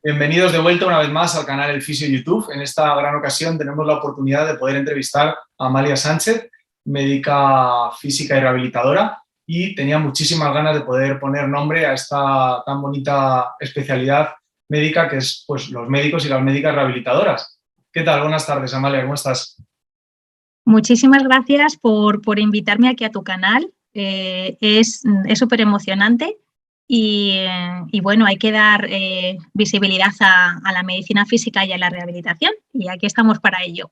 Bienvenidos de vuelta una vez más al canal El Fisio YouTube. En esta gran ocasión tenemos la oportunidad de poder entrevistar a Amalia Sánchez, médica física y rehabilitadora, y tenía muchísimas ganas de poder poner nombre a esta tan bonita especialidad médica que es pues, los médicos y las médicas rehabilitadoras. ¿Qué tal? Buenas tardes, Amalia, ¿cómo estás? Muchísimas gracias por invitarme aquí a tu canal. Es súper emocionante y bueno, hay que dar visibilidad a la medicina física y a la rehabilitación y aquí estamos para ello.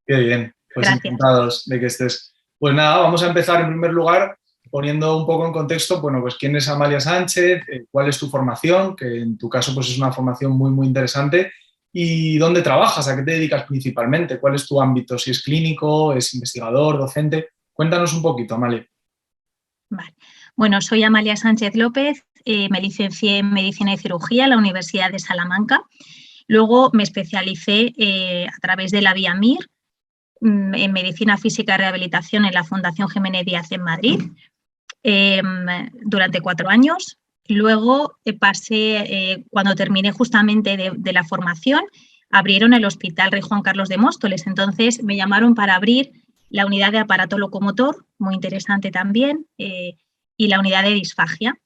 Qué bien, pues Gracias. encantados de que estés. Pues nada, vamos a empezar en primer lugar poniendo un poco en contexto, bueno, pues quién es Amalia Sánchez, cuál es tu formación, que en tu caso pues es una formación muy interesante, y dónde trabajas, a qué te dedicas principalmente, cuál es tu ámbito, si es clínico, es investigador, docente. Cuéntanos un poquito, Amalia. Vale. Bueno, soy Amalia Sánchez López, me licencié en Medicina y Cirugía en la Universidad de Salamanca. Luego me especialicé a través de la vía MIR en Medicina Física y Rehabilitación en la Fundación Jiménez Díaz en Madrid durante 4 años. Luego pasé, cuando terminé justamente de la formación, abrieron el Hospital Rey Juan Carlos de Móstoles. Entonces me llamaron para abrir la unidad de aparato locomotor, muy interesante también, y la unidad de disfagia.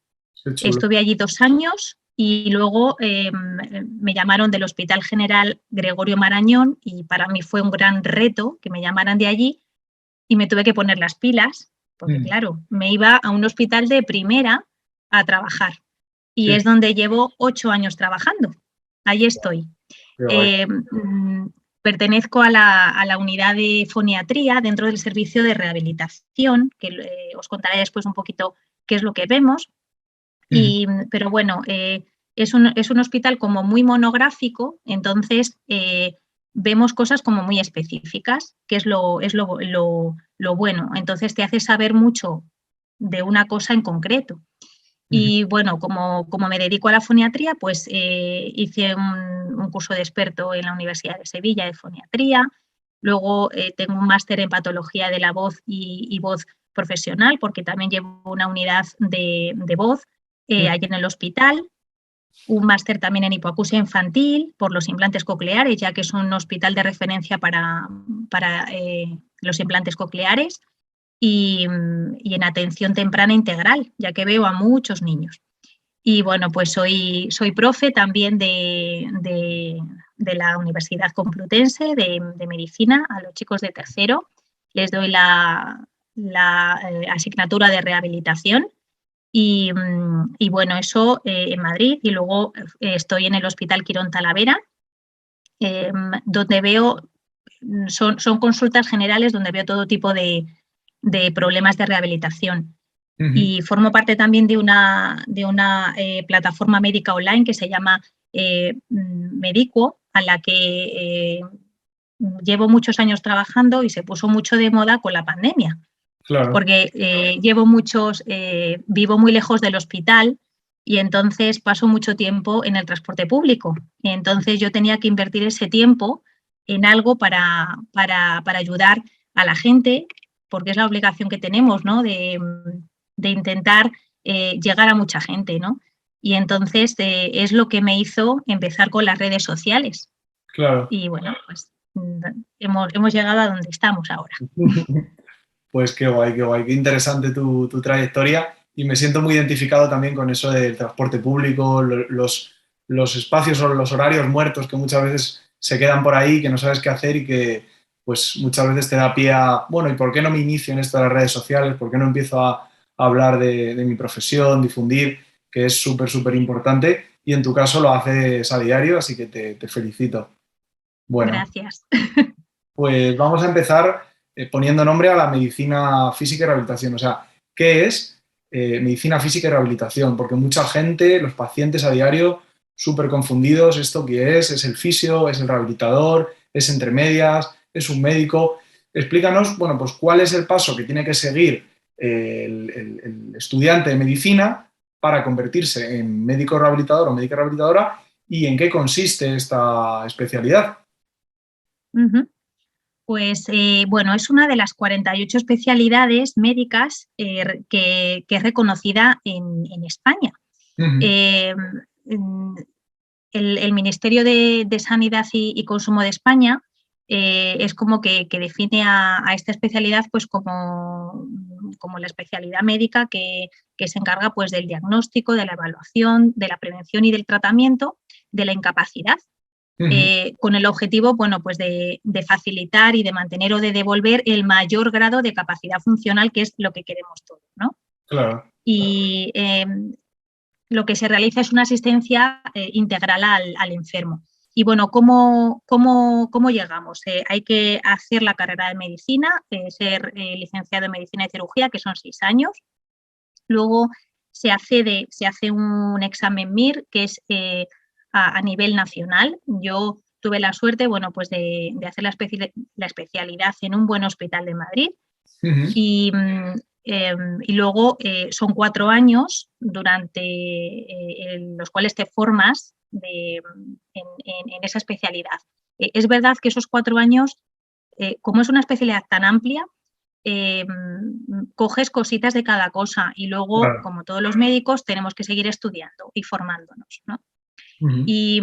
Estuve allí 2 años y luego me llamaron del Hospital General Gregorio Marañón y para mí fue un gran reto que me llamaran de allí y me tuve que poner las pilas porque, claro, me iba a un hospital de primera a trabajar y es donde llevo 8 años trabajando. Ahí estoy. Pertenezco a la unidad de foniatría dentro del servicio de rehabilitación, que os contaré después un poquito qué es lo que vemos. Pero bueno, es un hospital como muy monográfico, entonces vemos cosas como muy específicas, que es lo bueno. Entonces te hace saber mucho de una cosa en concreto. Y bueno, como me dedico a la foniatría, pues hice un curso de experto en la Universidad de Sevilla de foniatría. Luego tengo un máster en patología de la voz y voz profesional, porque también llevo una unidad de voz allí en el hospital. Un máster también en hipoacusia infantil por los implantes cocleares, ya que es un hospital de referencia para los implantes cocleares. Y en atención temprana integral, ya que veo a muchos niños. Y bueno, pues soy profe también de la Universidad Complutense de Medicina a los chicos de tercero. Les doy la asignatura de rehabilitación y bueno, eso en Madrid. Y luego estoy en el Hospital Quirón Talavera, donde veo, son consultas generales donde veo todo tipo de problemas de rehabilitación. Y formo parte también de una plataforma médica online que se llama Medicuo, a la que llevo muchos años trabajando y se puso mucho de moda con la pandemia. Claro. Porque vivo muy lejos del hospital y entonces paso mucho tiempo en el transporte público. Y entonces yo tenía que invertir ese tiempo en algo para ayudar a la gente, porque es la obligación que tenemos, ¿no? De intentar llegar a mucha gente, ¿no? Y entonces es lo que me hizo empezar con las redes sociales. Claro. Y bueno, pues hemos llegado a donde estamos ahora. Pues qué guay, qué interesante tu trayectoria y me siento muy identificado también con eso del transporte público, los espacios o los horarios muertos que muchas veces se quedan por ahí, que no sabes qué hacer y que pues muchas veces te da pie a, bueno, ¿y por qué no me inicio en esto de las redes sociales? ¿Por qué no empiezo a hablar de mi profesión, difundir, que es súper importante? Y en tu caso lo haces a diario, así que te felicito. Bueno, gracias. Pues vamos a empezar poniendo nombre a la medicina física y rehabilitación. O sea, ¿qué es medicina física y rehabilitación? Porque mucha gente, los pacientes a diario, súper confundidos, ¿esto qué es? ¿Es el fisio? ¿Es el rehabilitador? ¿Es entre medias? ¿Es un médico? Explícanos, bueno, pues cuál es el paso que tiene que seguir el estudiante de medicina para convertirse en médico rehabilitador o médica rehabilitadora y en qué consiste esta especialidad. Pues bueno, es una de las 48 especialidades médicas que es reconocida en España. el Ministerio de Sanidad y Consumo de España es como que define a esta especialidad pues como la especialidad médica que se encarga pues del diagnóstico, de la evaluación, de la prevención y del tratamiento de la incapacidad, con el objetivo, bueno, pues de facilitar y de mantener o de devolver el mayor grado de capacidad funcional, que es lo que queremos todos, ¿no? Claro. Y lo que se realiza es una asistencia integral al enfermo. Y bueno, ¿cómo llegamos? Hay que hacer la carrera de medicina, ser licenciado en medicina y cirugía, que son 6 años. Luego se hace un examen MIR, que es a nivel nacional. Yo tuve la suerte, bueno, pues de hacer la especialidad en un buen hospital de Madrid. Y luego son 4 años durante los cuales te formas en esa especialidad. Es verdad que esos 4 años, como es una especialidad tan amplia, coges cositas de cada cosa y luego, claro, como todos los médicos, tenemos que seguir estudiando y formándonos, ¿no? Y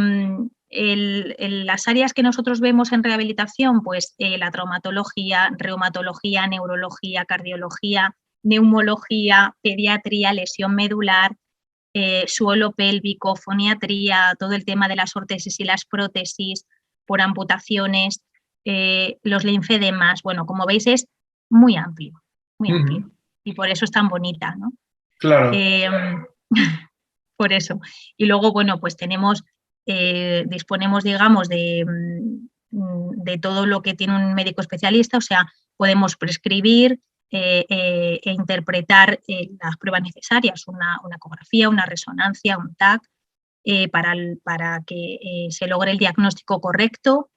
las áreas que nosotros vemos en rehabilitación, pues la traumatología, reumatología, neurología, cardiología, neumología, pediatría, lesión medular, suelo pélvico, foniatría, todo el tema de las órtesis y las prótesis por amputaciones, los linfedemas, bueno, como veis es muy amplio, muy amplio. Y por eso es tan bonita, ¿no? Claro. Por eso. Y luego, bueno, pues disponemos, digamos, de todo lo que tiene un médico especialista, o sea, podemos prescribir e interpretar las pruebas necesarias, una ecografía, una resonancia, un TAC, para que se logre el diagnóstico correcto,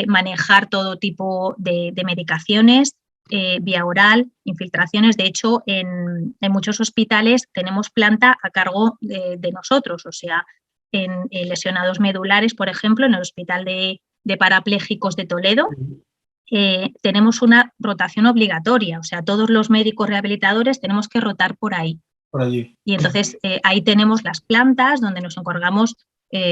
manejar todo tipo de medicaciones, vía oral, infiltraciones. De hecho, en muchos hospitales tenemos planta a cargo de nosotros, o sea, en lesionados medulares, por ejemplo, en el Hospital de Parapléjicos de Toledo, tenemos una rotación obligatoria, o sea, todos los médicos rehabilitadores tenemos que rotar por ahí. Por allí. Y entonces ahí tenemos las plantas donde nos encargamos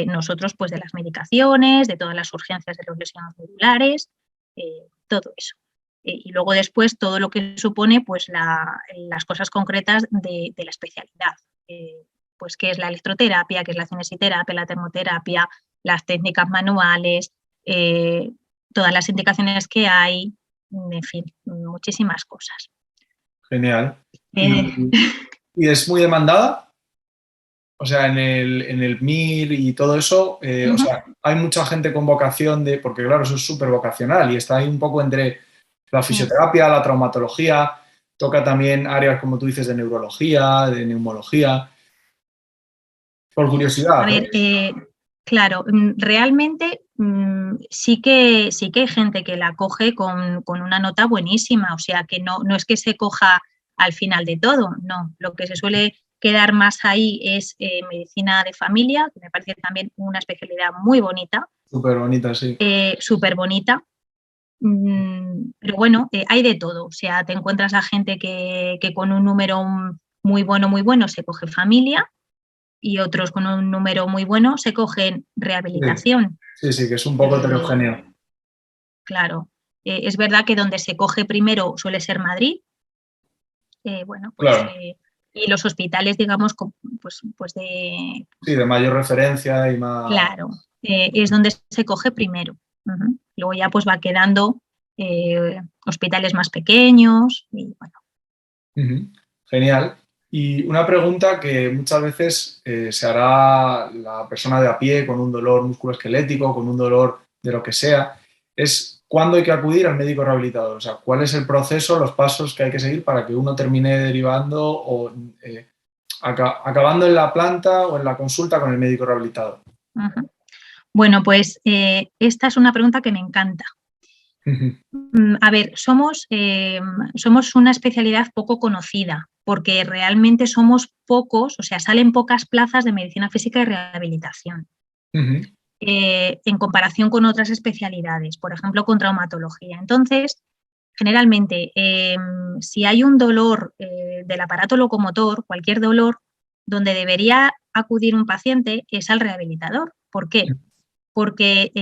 nosotros pues de las medicaciones, de todas las urgencias de los lesionados medulares, todo eso. Y luego después todo lo que supone pues las cosas concretas de la especialidad, pues qué es la electroterapia, qué es la cinesiterapia, la termoterapia, las técnicas manuales, todas las indicaciones que hay, en fin, muchísimas cosas. Genial. ¿Y es muy demandada? O sea, en el MIR y todo eso, o sea, hay mucha gente con vocación porque claro, eso es súper vocacional y está ahí un poco entre la fisioterapia, la traumatología, toca también áreas, como tú dices, de neurología, de neumología. Por curiosidad. A ver, claro, realmente sí que hay gente que la coge con una nota buenísima, o sea, que no es que se coja al final de todo, no. Lo que se suele quedar más ahí es medicina de familia, que me parece también una especialidad muy bonita. Súper bonita, sí. Súper bonita. Pero bueno, hay de todo, o sea, te encuentras a gente que con un número muy bueno se coge familia y otros con un número muy bueno se cogen rehabilitación. Sí, que es un poco heterogéneo. Claro. Es verdad que donde se coge primero suele ser Madrid. Bueno, pues claro. Y los hospitales, digamos, pues de... Sí, de mayor referencia y más... Claro, es donde se coge primero. Luego ya pues va quedando hospitales más pequeños y bueno. Genial. Y una pregunta que muchas veces se hará la persona de a pie con un dolor musculoesquelético, con un dolor de lo que sea, es ¿cuándo hay que acudir al médico rehabilitador? O sea, ¿cuál es el proceso, los pasos que hay que seguir para que uno termine derivando o acabando en la planta o en la consulta con el médico rehabilitador? Bueno, pues esta es una pregunta que me encanta. A ver, somos una especialidad poco conocida porque realmente somos pocos, o sea, salen pocas plazas de medicina física y rehabilitación en comparación con otras especialidades, por ejemplo, con traumatología. Entonces, generalmente, si hay un dolor del aparato locomotor, cualquier dolor, donde debería acudir un paciente es al rehabilitador. ¿Por qué? Porque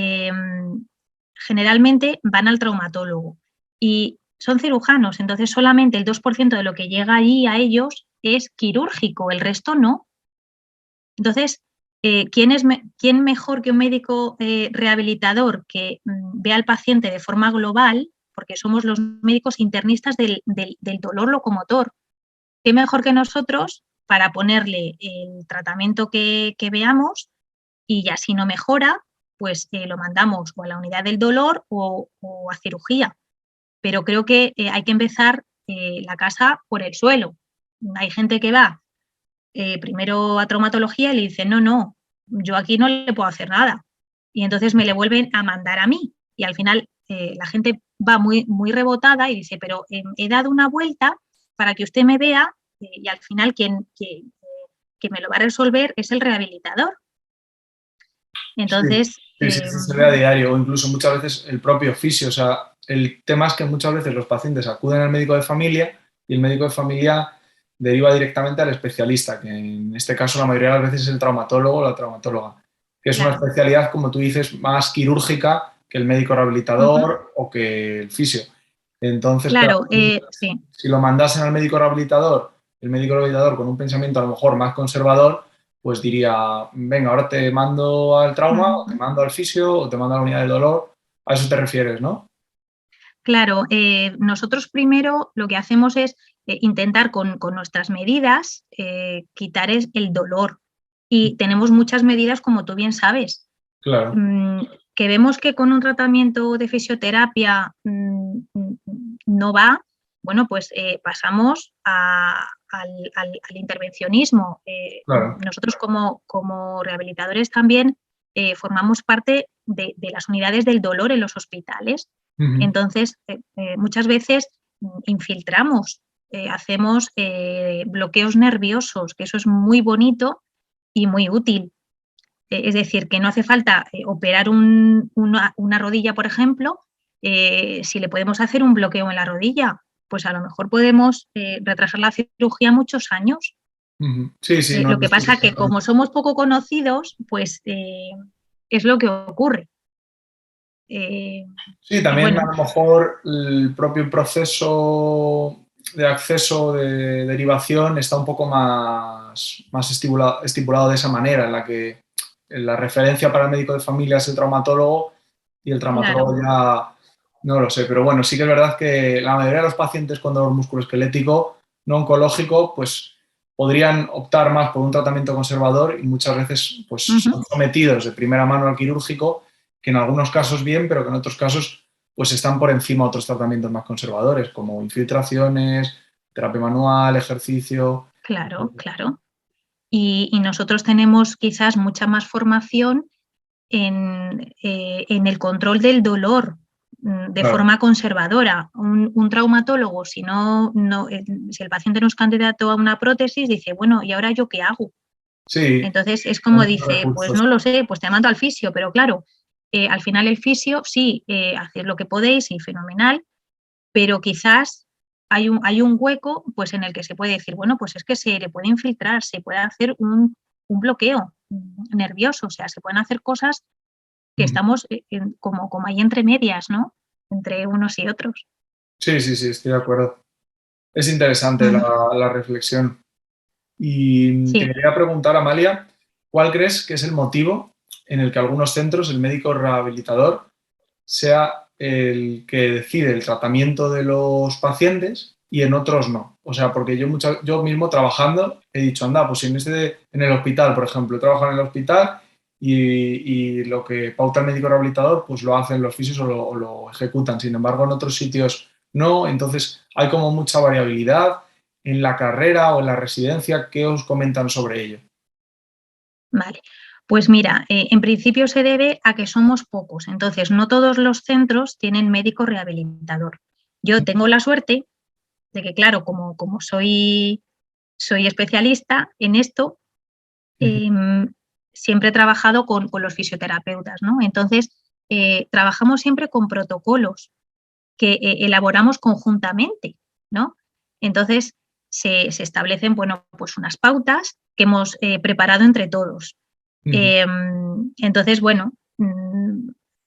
generalmente van al traumatólogo y son cirujanos, entonces solamente el 2% de lo que llega allí a ellos es quirúrgico, el resto no. Entonces, ¿quién mejor que un médico rehabilitador que vea al paciente de forma global? Porque somos los médicos internistas del dolor locomotor. ¿Qué mejor que nosotros para ponerle el tratamiento que veamos y ya si no mejora, pues lo mandamos o a la unidad del dolor o a cirugía? Pero creo que hay que empezar la casa por el suelo. Hay gente que va primero a traumatología y le dice, no, yo aquí no le puedo hacer nada. Y entonces me le vuelven a mandar a mí. Y al final la gente va muy, muy rebotada y dice, pero he dado una vuelta para que usted me vea y al final quien me lo va a resolver es el rehabilitador. Entonces... Sí, se ve a diario o incluso muchas veces el propio fisio. O sea, el tema es que muchas veces los pacientes acuden al médico de familia y el médico de familia deriva directamente al especialista, que en este caso la mayoría de las veces es el traumatólogo o la traumatóloga, que es una especialidad, como tú dices, más quirúrgica que el médico rehabilitador o que el fisio. Entonces, claro, sí. Si lo mandasen al médico rehabilitador, el médico rehabilitador con un pensamiento a lo mejor más conservador, pues diría, venga, ahora te mando al trauma, o te mando al fisio, o te mando a la unidad de dolor. A eso te refieres, ¿no? Claro, nosotros primero lo que hacemos es intentar con nuestras medidas quitar el dolor. Y tenemos muchas medidas, como tú bien sabes. Claro. Que vemos que con un tratamiento de fisioterapia no va, bueno, pues pasamos al intervencionismo. Claro. Nosotros como rehabilitadores también formamos parte de las unidades del dolor en los hospitales. Entonces, muchas veces infiltramos, hacemos bloqueos nerviosos, que eso es muy bonito y muy útil. Es decir, que no hace falta operar una rodilla, por ejemplo, si le podemos hacer un bloqueo en la rodilla, pues a lo mejor podemos retrasar la cirugía muchos años. Sí, sí. Lo que pasa es que como somos poco conocidos, pues es lo que ocurre. Sí, también a lo mejor el propio proceso de acceso de derivación está un poco más estipulado de esa manera, en la que la referencia para el médico de familia es el traumatólogo y el traumatólogo ya no lo sé. Pero bueno, sí que es verdad que la mayoría de los pacientes con dolor musculoesquelético no oncológico pues podrían optar más por un tratamiento conservador y muchas veces pues son sometidos de primera mano al quirúrgico, que en algunos casos bien, pero que en otros casos pues están por encima de otros tratamientos más conservadores, como infiltraciones, terapia manual, ejercicio. Claro, claro. Y nosotros tenemos quizás mucha más formación en el control del dolor de forma conservadora. Un traumatólogo, si el paciente no es candidato a una prótesis, dice, bueno, ¿y ahora yo qué hago? Sí. Entonces es como dice, pues no lo sé, pues te mando al fisio, pero claro, al final el fisio sí, haced lo que podéis y fenomenal, pero quizás hay un hueco pues en el que se puede decir, bueno, pues es que se le puede infiltrar, se puede hacer un bloqueo nervioso, o sea, se pueden hacer cosas que estamos como ahí entre medias, ¿no? Entre unos y otros. Sí, estoy de acuerdo. Es interesante la reflexión. Y te quería preguntar, Amalia, ¿cuál crees que es el motivo en el que algunos centros el médico rehabilitador sea el que decide el tratamiento de los pacientes y en otros no? O sea, porque yo mismo trabajando he dicho, anda, pues en el hospital, por ejemplo, he trabajado en el hospital y lo que pauta el médico rehabilitador pues lo hacen los fisios o lo ejecutan. Sin embargo, en otros sitios no. Entonces hay como mucha variabilidad en la carrera o en la residencia. ¿Qué os comentan sobre ello? Vale, pues mira, en principio se debe a que somos pocos, entonces no todos los centros tienen médico rehabilitador. Yo tengo la suerte de que, claro, como soy especialista en esto, siempre he trabajado con los fisioterapeutas, ¿no? Entonces, trabajamos siempre con protocolos que elaboramos conjuntamente, ¿no? Entonces, se establecen, bueno, pues unas pautas que hemos preparado entre todos. Entonces, bueno,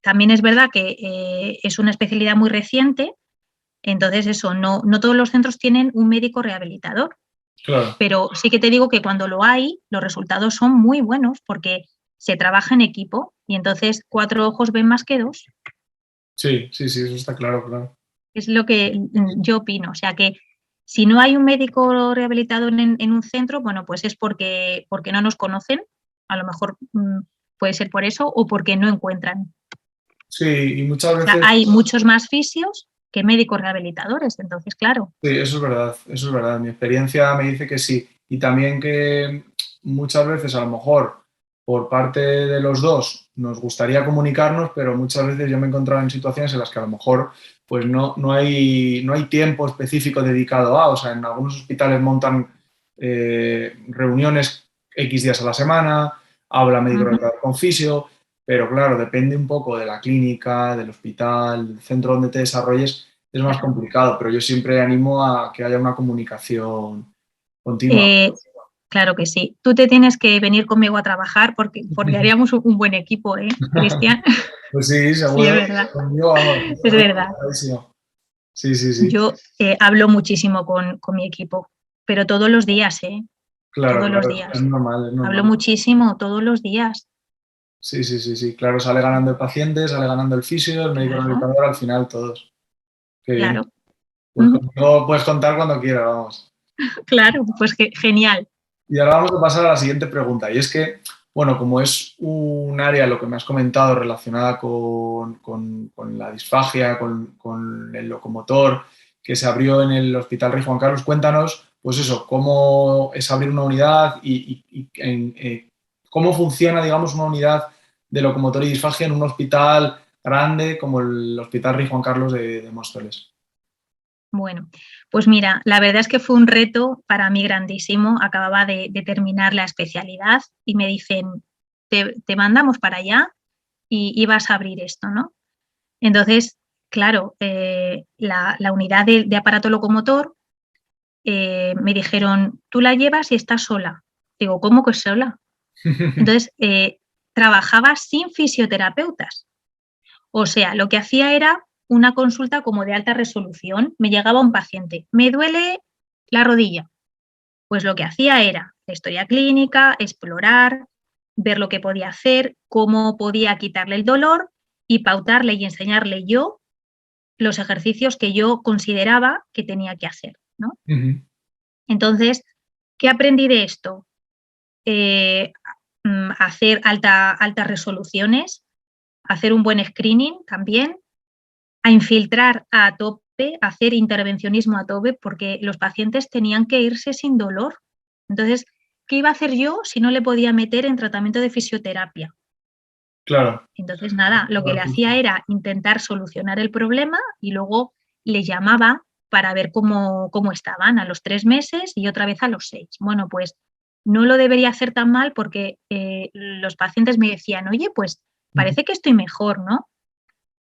también es verdad que es una especialidad muy reciente, entonces eso, no todos los centros tienen un médico rehabilitador. Claro. Pero sí que te digo que cuando lo hay, los resultados son muy buenos porque se trabaja en equipo y entonces 4 ojos ven más que 2. Sí, eso está claro, claro. Es lo que yo opino. O sea que si no hay un médico rehabilitador en un centro, bueno, pues es porque no nos conocen, a lo mejor puede ser por eso, o porque no encuentran. Sí, y muchas O sea, veces... hay muchos más fisios que médicos rehabilitadores, entonces, claro. Sí, eso es verdad, eso es verdad. Mi experiencia me dice que sí. Y también que muchas veces, a lo mejor, por parte de los dos, nos gustaría comunicarnos, pero muchas veces yo me he encontrado en situaciones en las que a lo mejor pues no hay tiempo específico dedicado a, o sea, en algunos hospitales montan reuniones X días a la semana, habla médico con fisio, pero claro, depende un poco de la clínica, del hospital, del centro donde te desarrolles, es más complicado, pero yo siempre animo a que haya una comunicación continua. Claro que sí. Tú te tienes que venir conmigo a trabajar porque haríamos un buen equipo, ¿eh, Cristian? Pues sí, Sí, seguro. es verdad. Conmigo, vamos, Es verdad. Sí. Yo hablo muchísimo con mi equipo, pero todos los días, ¿eh? Claro, todos los claro, días. es normal. Hablo muchísimo todos los días. Sí. Claro, sale ganando el paciente, sale ganando el fisio, el médico rehabilitador, al final todos. Qué bien. Claro. Pues conmigo puedes contar cuando quieras, vamos. Claro, pues genial. Y ahora vamos a pasar a la siguiente pregunta. Y es que, bueno, como es un área, lo que me has comentado, relacionada con la disfagia, con el locomotor, que se abrió en el Hospital Rey Juan Carlos, cuéntanos, pues eso, cómo es abrir una unidad y cómo funciona, digamos, una unidad de locomotor y disfagia en un hospital grande como el Hospital Rey Juan Carlos de Móstoles. Bueno, pues mira, la verdad es que fue un reto para mí grandísimo. Acababa de terminar la especialidad y me dicen, te mandamos para allá y vas a abrir esto, ¿no? Entonces, claro, la unidad de aparato locomotor me dijeron, tú la llevas y estás sola. Digo, ¿cómo que sola? Entonces, trabajaba sin fisioterapeutas. O sea, lo que hacía era una consulta como de alta resolución. Me llegaba un paciente, me duele la rodilla. Pues lo que hacía era la historia clínica, explorar, ver lo que podía hacer, cómo podía quitarle el dolor y pautarle y enseñarle yo los ejercicios que yo consideraba que tenía que hacer, ¿no? Entonces, ¿qué aprendí de esto? Hacer altas resoluciones, hacer un buen screening también, a infiltrar a tope, a hacer intervencionismo a tope, porque los pacientes tenían que irse sin dolor. Entonces, ¿qué iba a hacer yo si no le podía meter en tratamiento de fisioterapia? Claro. Entonces, nada, lo que le hacía era intentar solucionar el problema y luego le llamaba para ver cómo estaban a los 3 meses y otra vez a los 6. Bueno, pues no lo debería hacer tan mal porque los pacientes me decían, oye, pues parece que estoy mejor, ¿no?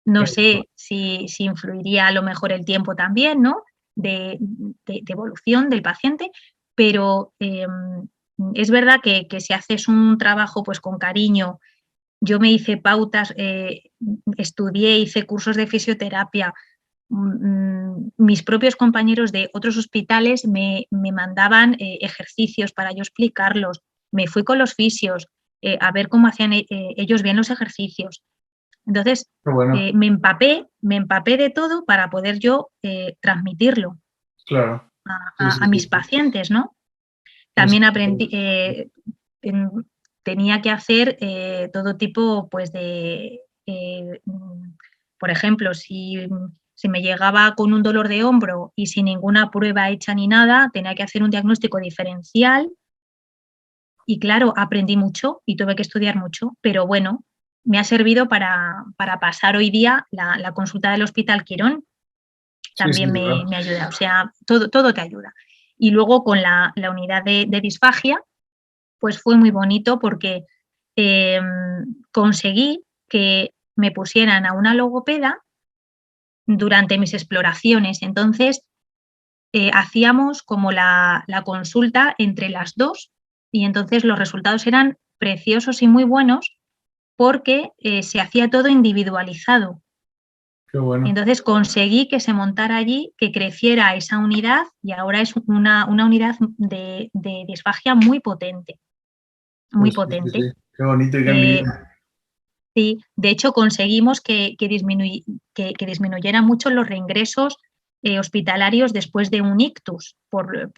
No sé si influiría a lo mejor el tiempo también, ¿no? De evolución del paciente, pero es verdad que si haces un trabajo pues con cariño, yo me hice pautas, estudié, hice cursos de fisioterapia, mis propios compañeros de otros hospitales me mandaban ejercicios para yo explicarlos, me fui con los fisios a ver cómo hacían ellos bien los ejercicios. Entonces, Bueno. me empapé de todo para poder yo transmitirlo Claro. a mis pacientes, ¿no? También aprendí, tenía que hacer todo tipo, pues, por ejemplo, si me llegaba con un dolor de hombro y sin ninguna prueba hecha ni nada, tenía que hacer un diagnóstico diferencial y, claro, aprendí mucho y tuve que estudiar mucho, pero bueno, me ha servido para pasar hoy día la consulta del Hospital Quirón. También me ayuda, o sea, todo te ayuda. Y luego con la unidad de disfagia, pues fue muy bonito porque conseguí que me pusieran a una logopeda durante mis exploraciones. Entonces, hacíamos como la consulta entre las dos Y entonces los resultados eran preciosos y muy buenos porque se hacía todo individualizado. Qué bueno. Entonces conseguí que se montara allí, que creciera esa unidad y ahora es una unidad de disfagia muy potente, muy Pues sí, sí, potente. sí. Qué bonito y qué envidia. Sí, de hecho conseguimos que disminuyeran mucho los reingresos hospitalarios después de un ictus por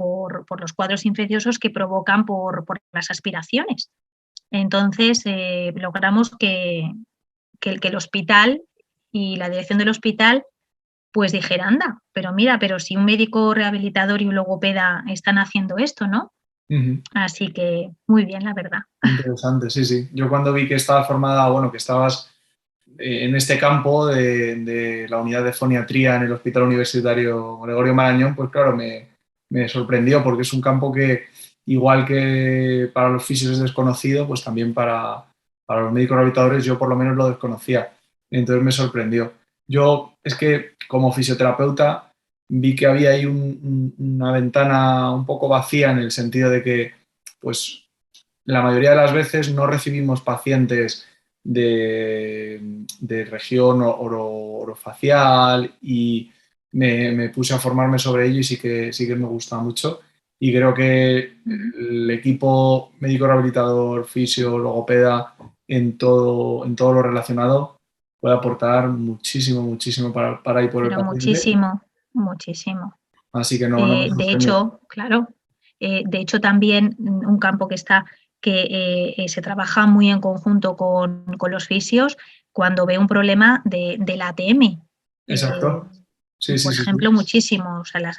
los cuadros infecciosos que provocan por las aspiraciones. Entonces logramos que el hospital y la dirección del hospital pues dijera, anda, pero mira, pero si un médico rehabilitador y un logopeda están haciendo esto, ¿no? Ujú. Así que muy bien, la verdad. Interesante, sí, sí. Yo cuando vi que estabas formada, bueno, que estabas en este campo de la unidad de foniatría en el Hospital Universitario Gregorio Marañón, pues claro, me sorprendió porque es un campo que, igual que para los fisios es desconocido, pues también para los médicos rehabilitadores yo por lo menos lo desconocía. Entonces me sorprendió. Yo es que como fisioterapeuta vi que había ahí una ventana un poco vacía en el sentido de que, pues, la mayoría de las veces no recibimos pacientes de región orofacial y me puse a formarme sobre ello y sí que me gusta mucho. Y creo que el equipo médico rehabilitador, fisio, logopeda, en todo lo relacionado, puede aportar muchísimo, muchísimo para ir por el Pero paciente. muchísimo, muchísimo. Así que no me De sorprende. hecho, claro, de hecho también un campo que se trabaja muy en conjunto con los fisios cuando ve un problema del ATM. Exacto. Sí, sí, Por sí, sí. ejemplo, muchísimo, o sea, la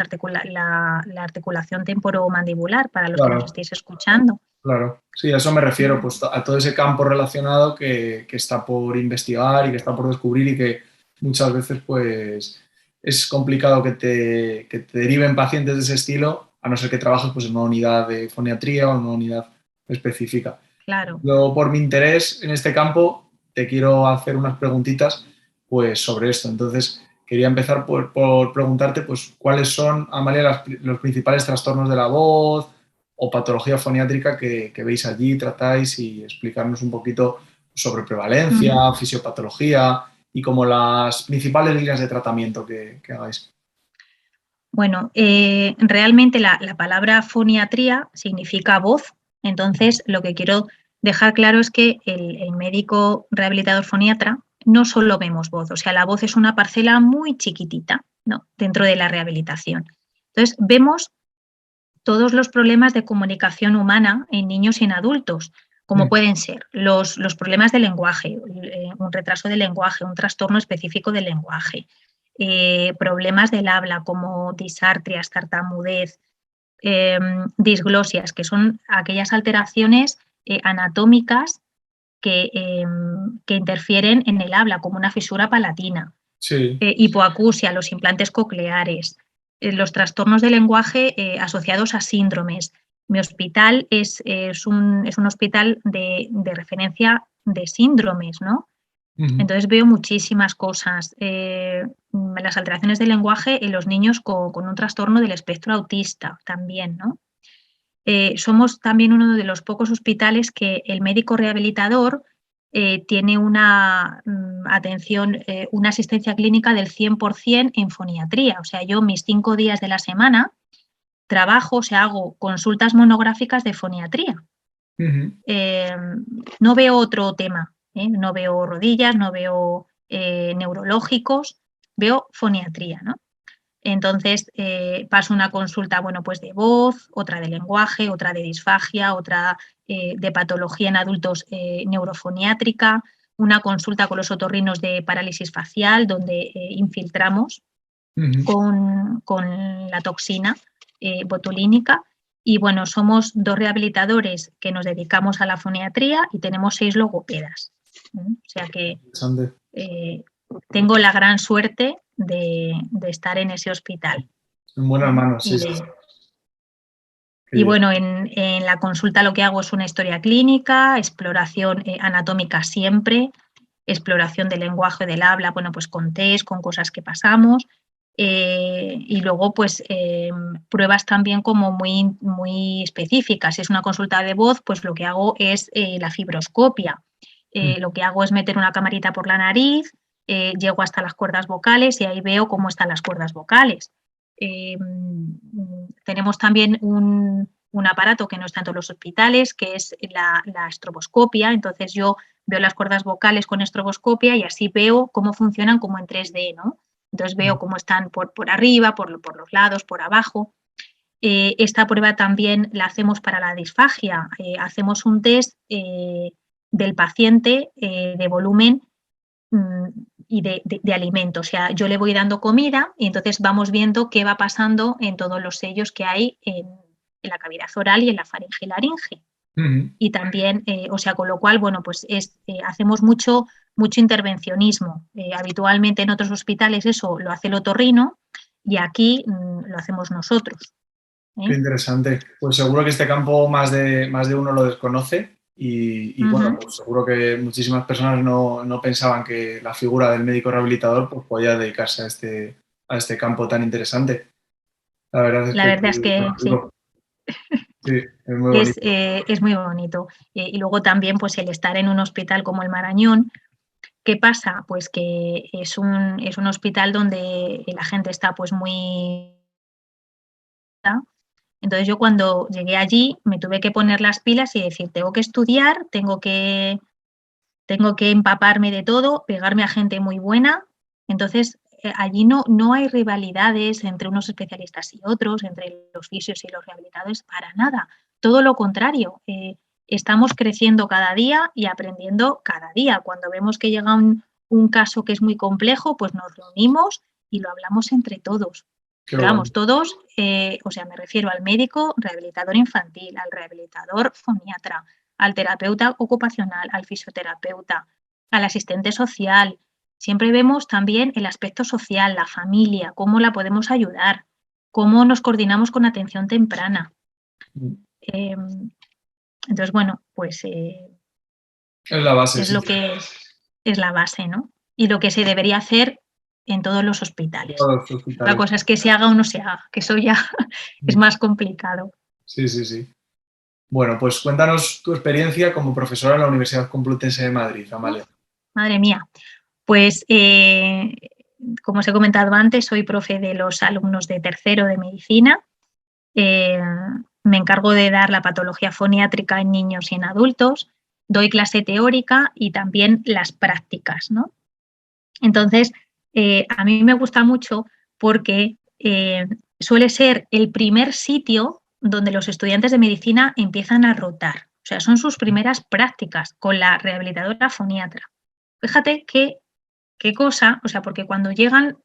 articulación temporomandibular para los que nos Claro. estéis escuchando. Claro, sí, a eso me refiero, pues a todo ese campo relacionado que está por investigar y que está por descubrir y que muchas veces pues es complicado que te deriven pacientes de ese estilo, a no ser que trabajes pues en una unidad de foniatría o en una unidad específica. Claro. Yo, por mi interés en este campo, te quiero hacer unas preguntitas pues sobre esto. Entonces, quería empezar por preguntarte pues cuáles son, Amalia, los principales trastornos de la voz o patología foniátrica que veis allí, tratáis y explicarnos un poquito sobre prevalencia, Ujú. fisiopatología y como las principales líneas de tratamiento que hagáis. Bueno, realmente la palabra foniatría significa voz, entonces lo que quiero dejar claro es que el médico rehabilitador foniatra no solo vemos voz, o sea, la voz es una parcela muy chiquitita, ¿no?, dentro de la rehabilitación. Entonces, vemos todos los problemas de comunicación humana en niños y en adultos, como pueden ser los problemas de lenguaje, un retraso del lenguaje, un trastorno específico del lenguaje, problemas del habla como disartrias, tartamudez, disglosias, que son aquellas alteraciones anatómicas que interfieren en el habla, como una fisura palatina, Sí, hipoacusia, los implantes cocleares, los trastornos del lenguaje asociados a síndromes. Mi hospital es un hospital de referencia de síndromes, ¿no? Entonces veo muchísimas cosas. Las alteraciones del lenguaje en los niños con un trastorno del espectro autista también, ¿no? Somos también uno de los pocos hospitales que el médico rehabilitador tiene una atención, una asistencia clínica del 100% en foniatría. O sea, yo mis 5 días de la semana trabajo, o sea, hago consultas monográficas de foniatría. No veo otro tema, no veo rodillas, no veo neurológicos, veo foniatría, ¿no? Entonces, paso una consulta, bueno, pues de voz, otra de lenguaje, otra de disfagia, otra de patología en adultos neurofoniátrica, una consulta con los otorrinos de parálisis facial, donde infiltramos con la toxina botulínica. Y bueno, somos 2 rehabilitadores que nos dedicamos a la foniatría y tenemos 6 logopedas. O sea que interesante. tengo la gran suerte de estar en ese hospital. En buenas manos, sí, Y, sí, sí. Qué y bien. bueno, en la consulta lo que hago es una historia clínica, exploración anatómica siempre, exploración del lenguaje, del habla, bueno, pues con test, con cosas que pasamos, Y luego, pues, pruebas también como muy específicas. Si es una consulta de voz, pues lo que hago es la fibroscopia. Lo que hago es meter una camarita por la nariz, llego hasta las cuerdas vocales y ahí veo cómo están las cuerdas vocales. Tenemos también un aparato que no está en todos los hospitales, que es la estroboscopia. Entonces yo veo las cuerdas vocales con estroboscopia y así veo cómo funcionan como en 3D, ¿no? Entonces veo cómo están por arriba, por los lados, por abajo. Esta prueba también la hacemos para la disfagia. Hacemos un test del paciente de volumen y de alimento. O sea, yo le voy dando comida y entonces vamos viendo qué va pasando en todos los sellos que hay en la cavidad oral y en la faringe y laringe. Y también, o sea, con lo cual, bueno, pues hacemos mucho intervencionismo. Habitualmente en otros hospitales eso lo hace el otorrino y aquí lo hacemos nosotros. Qué interesante. Pues seguro que este campo más de uno lo desconoce y bueno, pues seguro que muchísimas personas no pensaban que la figura del médico rehabilitador pues, podía dedicarse a este campo tan interesante. La verdad es que sí. Sí, es muy bonito. Es muy bonito. Y luego también pues el estar en un hospital como el Marañón. ¿Qué pasa? Pues que es un hospital donde la gente está pues muy... Entonces yo cuando llegué allí me tuve que poner las pilas y decir, tengo que estudiar, tengo que empaparme de todo, pegarme a gente muy buena. Entonces allí no hay rivalidades entre unos especialistas y otros, entre los fisios y los rehabilitadores, para nada. Todo lo contrario. Estamos creciendo cada día y aprendiendo cada día. Cuando vemos que llega un caso que es muy complejo, pues nos reunimos y lo hablamos entre todos. Pero vamos, todos, o sea, me refiero al médico rehabilitador infantil, al rehabilitador foniatra, al terapeuta ocupacional, al fisioterapeuta, al asistente social. Siempre vemos también el aspecto social, la familia, cómo la podemos ayudar, cómo nos coordinamos con atención temprana. Entonces, bueno, pues es la base. Es lo que es la base, ¿no? Y lo que se debería hacer en todos los hospitales. La cosa es que se haga o no se haga, que eso ya es más complicado. Sí. Bueno, pues cuéntanos tu experiencia como profesora en la Universidad Complutense de Madrid, Amalia. Madre mía. Pues, como os he comentado antes, soy profe de los alumnos de tercero de medicina. Me encargo de dar la patología foniátrica en niños y en adultos. Doy clase teórica y también las prácticas, ¿no? Entonces, a mí me gusta mucho porque suele ser el primer sitio donde los estudiantes de medicina empiezan a rotar. O sea, son sus primeras prácticas con la rehabilitadora foniatra. Fíjate qué cosa, o sea, porque cuando llegan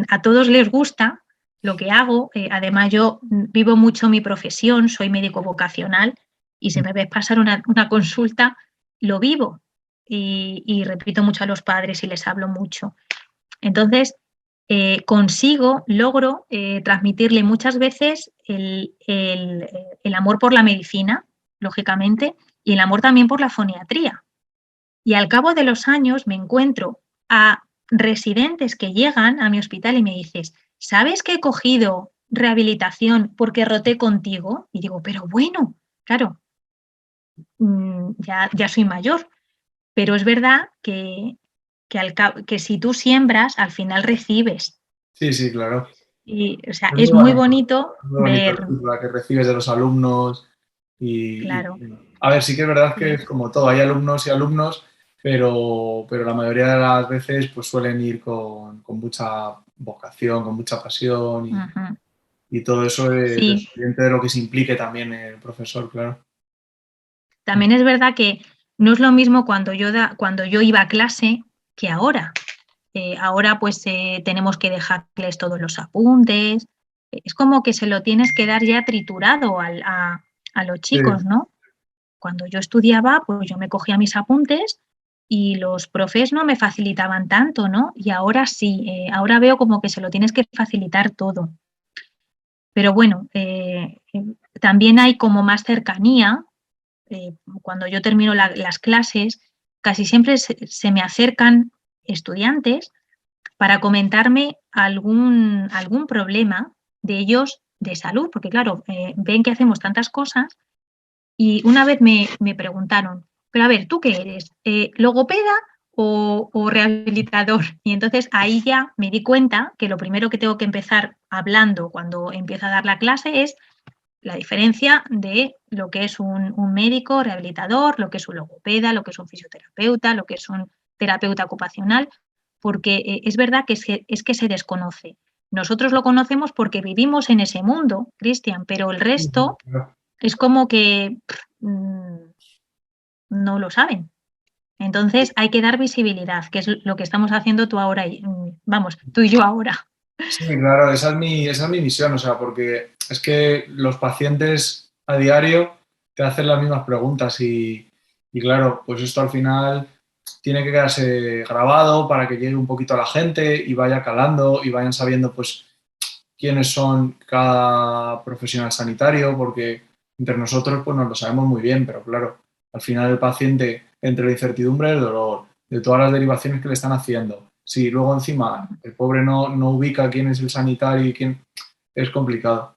a todos les gusta lo que hago. Además, yo vivo mucho mi profesión, soy médico vocacional y si me ves pasar una consulta, lo vivo y repito mucho a los padres y les hablo mucho. Entonces, logro transmitirle muchas veces el amor por la medicina, lógicamente, y el amor también por la foniatría. Y al cabo de los años me encuentro a residentes que llegan a mi hospital y me dices, ¿sabes que he cogido rehabilitación porque roté contigo? Y digo, pero bueno, claro, ya soy mayor, pero es verdad que si tú siembras, al final recibes. Sí, claro. Y, o sea, es muy bonito ver... La que recibes de los alumnos Claro. A ver, sí que es verdad que es como todo, hay alumnos y alumnos, pero la mayoría de las veces pues suelen ir con mucha vocación, con mucha pasión y todo eso es dependiente de lo que se implique también el profesor, claro. También es verdad que no es lo mismo cuando yo iba a clase que ahora. Ahora pues tenemos que dejarles todos los apuntes. Es como que se lo tienes que dar ya triturado a los chicos, ¿no? Cuando yo estudiaba, pues yo me cogía mis apuntes y los profes no me facilitaban tanto, ¿no? Y ahora sí, ahora veo como que se lo tienes que facilitar todo. Pero bueno, también hay como más cercanía. Cuando yo termino las clases, casi siempre se me acercan estudiantes para comentarme algún problema de ellos de salud, porque claro, ven que hacemos tantas cosas y una vez me preguntaron, pero a ver, ¿tú qué eres? ¿Logopeda o rehabilitador? Y entonces ahí ya me di cuenta que lo primero que tengo que empezar hablando cuando empiezo a dar la clase es la diferencia de lo que es un médico rehabilitador, lo que es un logopeda, lo que es un fisioterapeuta, lo que es un terapeuta ocupacional, porque es verdad que es que se desconoce. Nosotros lo conocemos porque vivimos en ese mundo, Cristian, pero el resto es como que no lo saben. Entonces hay que dar visibilidad, que es lo que estamos haciendo tú ahora, vamos, tú y yo ahora. Sí, claro, esa es mi misión, o sea, porque es que los pacientes a diario te hacen las mismas preguntas y claro, pues esto al final tiene que quedarse grabado para que llegue un poquito a la gente y vaya calando y vayan sabiendo pues quiénes son cada profesional sanitario, porque entre nosotros pues nos lo sabemos muy bien, pero claro, al final el paciente, entre la incertidumbre del dolor, de todas las derivaciones que le están haciendo, si luego encima el pobre no ubica quién es el sanitario y quién, es complicado.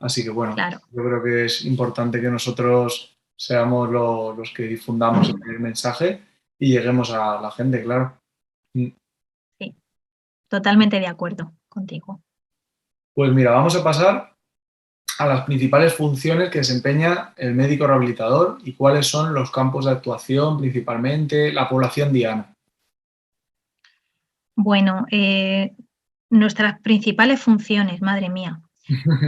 Así que bueno, Claro. yo creo que es importante que nosotros seamos los que difundamos el mensaje y lleguemos a la gente, claro. Sí, totalmente de acuerdo contigo. Pues mira, vamos a pasar a las principales funciones que desempeña el médico rehabilitador y cuáles son los campos de actuación, principalmente la población diana. Bueno, nuestras principales funciones, madre mía,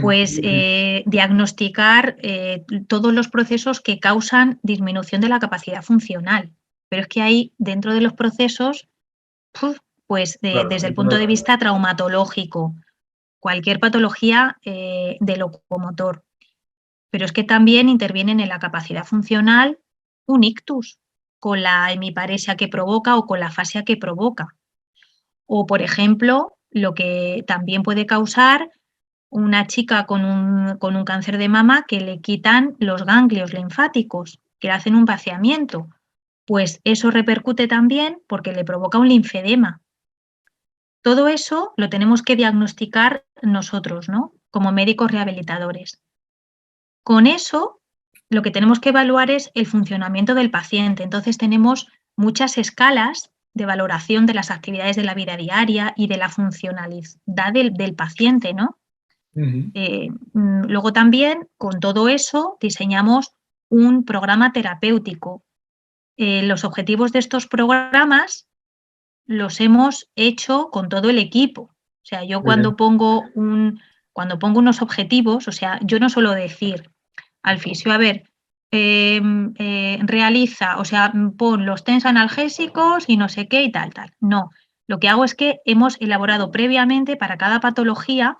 pues diagnosticar todos los procesos que causan disminución de la capacidad funcional. Pero es que hay dentro de los procesos, pues Claro, desde el punto de vista traumatológico, cualquier patología de locomotor. Pero es que también intervienen en la capacidad funcional un ictus, con la hemiparesia que provoca o con la fascia que provoca. O, por ejemplo, lo que también puede causar una chica con un cáncer de mama que le quitan los ganglios linfáticos, que le hacen un vaciamiento. Pues eso repercute también porque le provoca un linfedema. Todo eso lo tenemos que diagnosticar nosotros, ¿no? Como médicos rehabilitadores. Con eso, lo que tenemos que evaluar es el funcionamiento del paciente. Entonces, tenemos muchas escalas de valoración de las actividades de la vida diaria y de la funcionalidad del paciente, ¿no? Luego también, con todo eso, diseñamos un programa terapéutico. Los objetivos de estos programas los hemos hecho con todo el equipo. O sea, yo cuando pongo unos objetivos, o sea, yo no suelo decir al fisio, a ver, realiza, o sea, pon los TENS analgésicos y no sé qué y tal. No, lo que hago es que hemos elaborado previamente para cada patología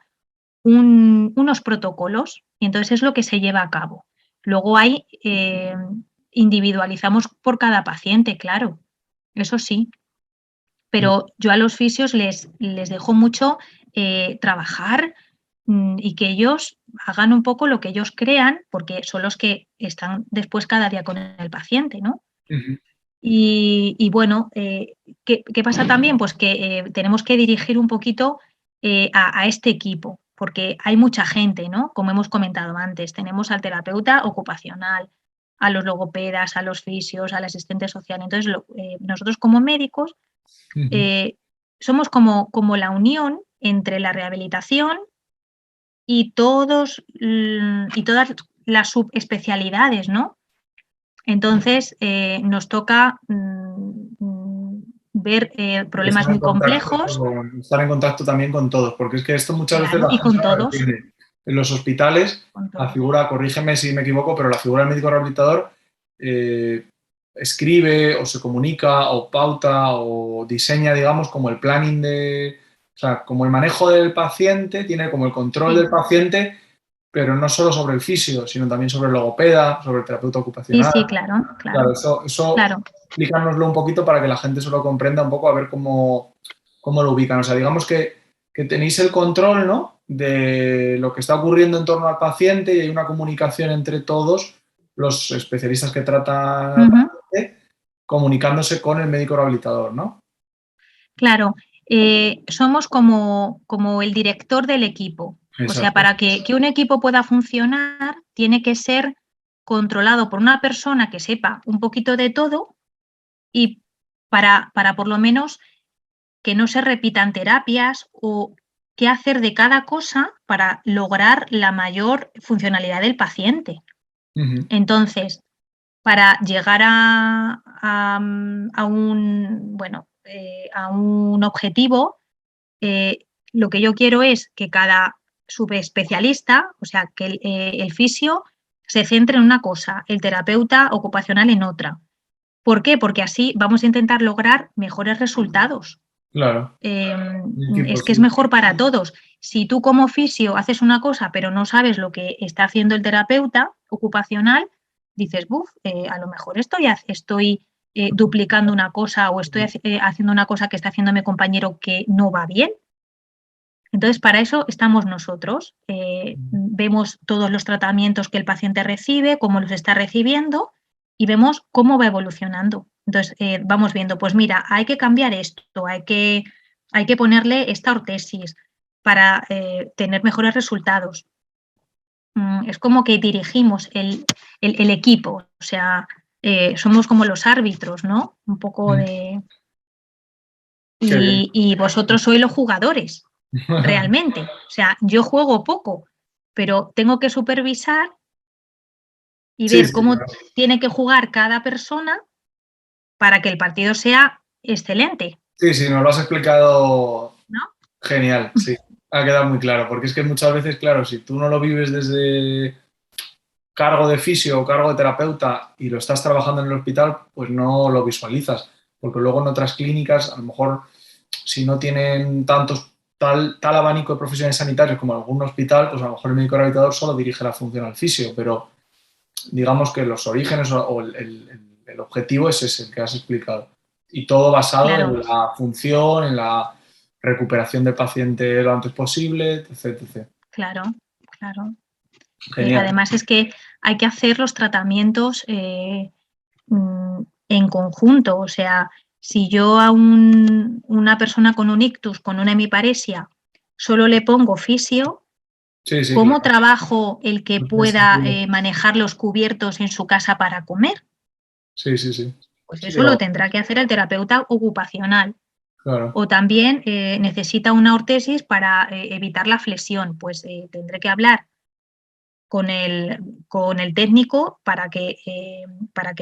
unos protocolos y entonces es lo que se lleva a cabo. Luego hay, individualizamos por cada paciente, claro, eso sí, pero yo a los fisios les dejo mucho trabajar y que ellos hagan un poco lo que ellos crean, porque son los que están después cada día con el paciente, ¿no? Y bueno, ¿qué pasa también? Pues que tenemos que dirigir un poquito a este equipo, porque hay mucha gente, ¿no? Como hemos comentado antes, tenemos al terapeuta ocupacional, a los logopedas, a los fisios, al asistente social. Entonces, nosotros como médicos somos como la unión entre la rehabilitación y todas las subespecialidades, ¿no? Entonces, nos toca ver problemas muy complejos. Estar en contacto también con todos, porque es que esto muchas veces Claro, la y gente con no lo todos. entiende. En los hospitales, la figura, corrígeme si me equivoco, pero la figura del médico rehabilitador escribe o se comunica o pauta o diseña, digamos, como el planning o sea, como el manejo del paciente, tiene como el control del paciente, pero no solo sobre el fisio, sino también sobre el logopeda, sobre el terapeuta ocupacional. Sí, claro. Eso explícanoslo un poquito para que la gente se lo comprenda un poco, a ver cómo lo ubican. O sea, digamos que tenéis el control, ¿no?, de lo que está ocurriendo en torno al paciente y hay una comunicación entre todos los especialistas que tratan al paciente, comunicándose con el médico rehabilitador, ¿no? Claro. somos como el director del equipo. Exacto. O sea, para que un equipo pueda funcionar, tiene que ser controlado por una persona que sepa un poquito de todo y para por lo menos que no se repitan terapias o qué hacer de cada cosa para lograr la mayor funcionalidad del paciente. Entonces, para llegar a un objetivo, lo que yo quiero es que cada subespecialista, o sea, que el fisio se centre en una cosa, el terapeuta ocupacional en otra. ¿Por qué? Porque así vamos a intentar lograr mejores resultados. Claro. Es que es mejor para todos. Si tú como fisio haces una cosa pero no sabes lo que está haciendo el terapeuta ocupacional, dices, buf, a lo mejor estoy duplicando una cosa o estoy haciendo una cosa que está haciendo mi compañero que no va bien. Entonces, para eso estamos nosotros. Vemos todos los tratamientos que el paciente recibe, cómo los está recibiendo y vemos cómo va evolucionando. Entonces, vamos viendo, pues mira, hay que cambiar esto, hay que ponerle esta ortesis para tener mejores resultados. Es como que dirigimos el equipo, o sea, somos como los árbitros, ¿no? Un poco de... Y vosotros sois los jugadores, realmente. O sea, yo juego poco, pero tengo que supervisar y ver cómo tiene que jugar cada persona para que el partido sea excelente. Sí, nos lo has explicado, ¿no? Genial, sí. Ha quedado muy claro, porque es que muchas veces, claro, si tú no lo vives desde cargo de fisio o cargo de terapeuta y lo estás trabajando en el hospital, pues no lo visualizas, porque luego en otras clínicas, a lo mejor, si no tienen tal abanico de profesionales sanitarios como algún hospital, pues a lo mejor el médico rehabilitador solo dirige la función al fisio, pero digamos que los orígenes o el objetivo es ese, el que has explicado. Y todo basado en la función, en la recuperación del paciente lo antes posible, etc. Claro. Genial. Además es que hay que hacer los tratamientos en conjunto. O sea, si yo a una persona con un ictus, con una hemiparesia, solo le pongo fisio, ¿cómo trabajo el que pueda manejar los cubiertos en su casa para comer? Sí. Pues eso lo tendrá que hacer el terapeuta ocupacional. Claro. O también necesita una ortesis para evitar la flexión, pues tendré que hablar con el técnico para que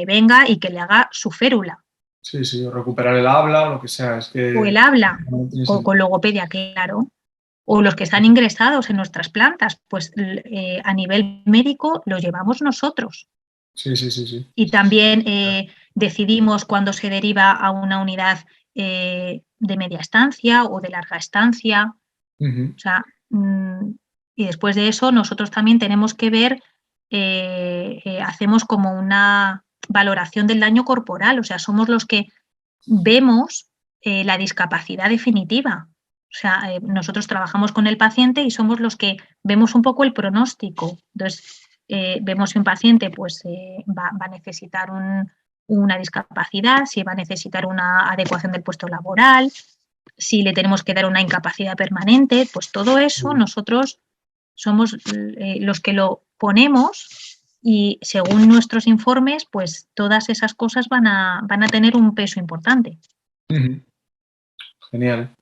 venga y que le haga su férula. Sí, o recuperar el habla, o lo que sea. Es que o el habla, o con logopedia, claro. O los que están ingresados en nuestras plantas, pues a nivel médico los llevamos nosotros. Sí. Y también decidimos cuándo se deriva a una unidad de media estancia o de larga estancia. O sea, y después de eso nosotros también tenemos que ver, hacemos como una valoración del daño corporal, o sea, somos los que vemos la discapacidad definitiva. O sea, nosotros trabajamos con el paciente y somos los que vemos un poco el pronóstico. Entonces, vemos si un paciente pues, va a necesitar una discapacidad, si va a necesitar una adecuación del puesto laboral, si le tenemos que dar una incapacidad permanente, pues todo eso nosotros somos los que lo ponemos y según nuestros informes, pues todas esas cosas van a tener un peso importante. Genial.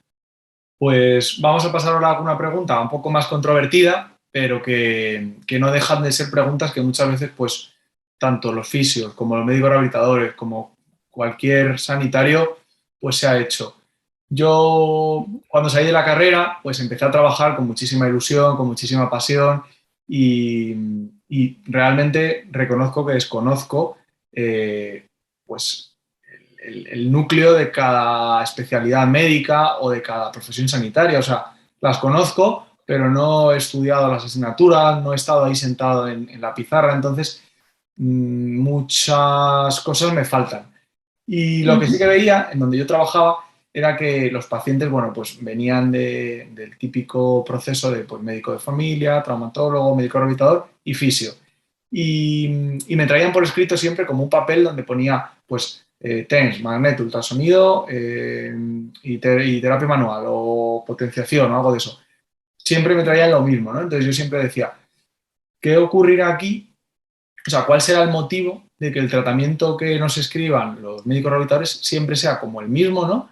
Pues vamos a pasar ahora a una pregunta un poco más controvertida, pero que no dejan de ser preguntas que muchas veces, pues, tanto los fisios como los médicos rehabilitadores, como cualquier sanitario, pues se ha hecho. Yo, cuando salí de la carrera, pues empecé a trabajar con muchísima ilusión, con muchísima pasión y realmente reconozco que desconozco, pues, el núcleo de cada especialidad médica o de cada profesión sanitaria. O sea, las conozco, pero no he estudiado las asignaturas, no he estado ahí sentado en la pizarra, entonces muchas cosas me faltan. Y lo que sí que veía, en donde yo trabajaba, era que los pacientes, bueno, pues venían del típico proceso de pues, médico de familia, traumatólogo, médico rehabilitador y fisio. Y me traían por escrito siempre como un papel donde ponía, pues, TENS, magneto, ultrasonido y terapia manual o potenciación o algo de eso. Siempre me traían lo mismo, ¿no? Entonces yo siempre decía, ¿qué ocurrirá aquí? O sea, ¿cuál será el motivo de que el tratamiento que nos escriban los médicos rehabilitadores siempre sea como el mismo, ¿no?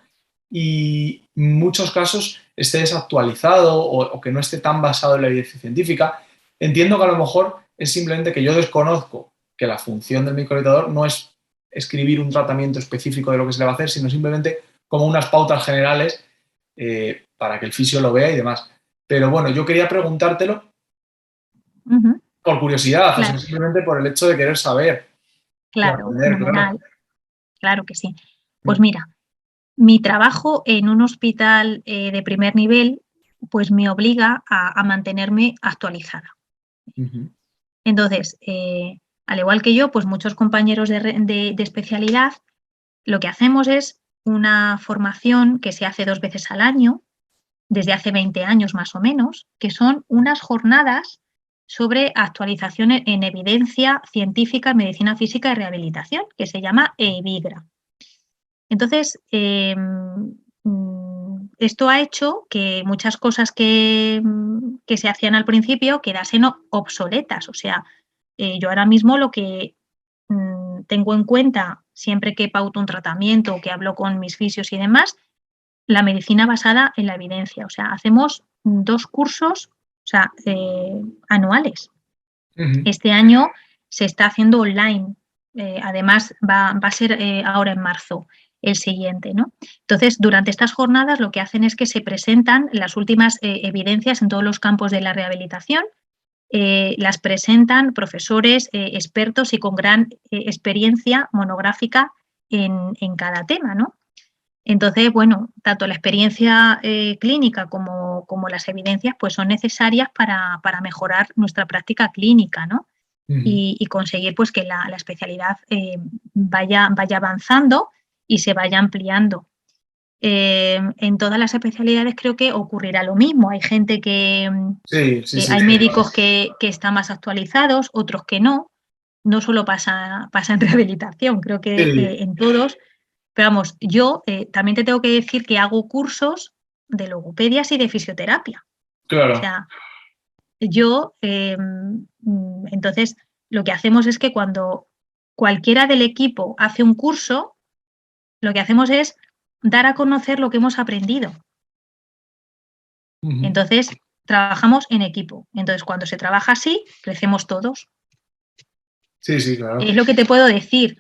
Y en muchos casos esté desactualizado o que no esté tan basado en la evidencia científica. Entiendo que a lo mejor es simplemente que yo desconozco que la función del médico rehabilitador no es escribir un tratamiento específico de lo que se le va a hacer, sino simplemente como unas pautas generales para que el fisio lo vea y demás. Pero bueno, yo quería preguntártelo por curiosidad, o sea, Claro, simplemente por el hecho de querer saber y claro, aprender, claro. fenomenal, claro que sí. Pues mira, mi trabajo en un hospital de primer nivel pues me obliga a mantenerme actualizada. Entonces, al igual que yo, pues muchos compañeros de especialidad, lo que hacemos es una formación que se hace 2 veces al año, desde hace 20 años más o menos, que son unas jornadas sobre actualización en evidencia científica en medicina física y rehabilitación, que se llama EVIGRA. Entonces, esto ha hecho que muchas cosas que se hacían al principio quedasen obsoletas. O sea, yo ahora mismo lo que tengo en cuenta siempre que pauto un tratamiento o que hablo con mis fisios y demás, la medicina basada en la evidencia. O sea, hacemos 2 cursos, o sea, anuales. Este año se está haciendo online. Además, va a ser ahora en marzo el siguiente, ¿no? Entonces, durante estas jornadas lo que hacen es que se presentan las últimas evidencias en todos los campos de la rehabilitación. Las presentan profesores expertos y con gran experiencia monográfica en cada tema, ¿no? Entonces, bueno, tanto la experiencia clínica como las evidencias pues son necesarias para mejorar nuestra práctica clínica, ¿no? Y conseguir pues que la especialidad vaya avanzando y se vaya ampliando. En todas las especialidades creo que ocurrirá lo mismo. Hay gente que, Sí. hay médicos que están más actualizados, otros que no. No solo pasa en rehabilitación, creo que Sí, en todos. Pero vamos, yo también te tengo que decir que hago cursos de logopedias y de fisioterapia. O claro. sea, yo, entonces, lo que hacemos es que cuando cualquiera del equipo hace un curso, lo que hacemos es dar a conocer lo que hemos aprendido. Entonces, trabajamos en equipo. Entonces, cuando se trabaja así, crecemos todos. Sí, claro. Es lo que te puedo decir.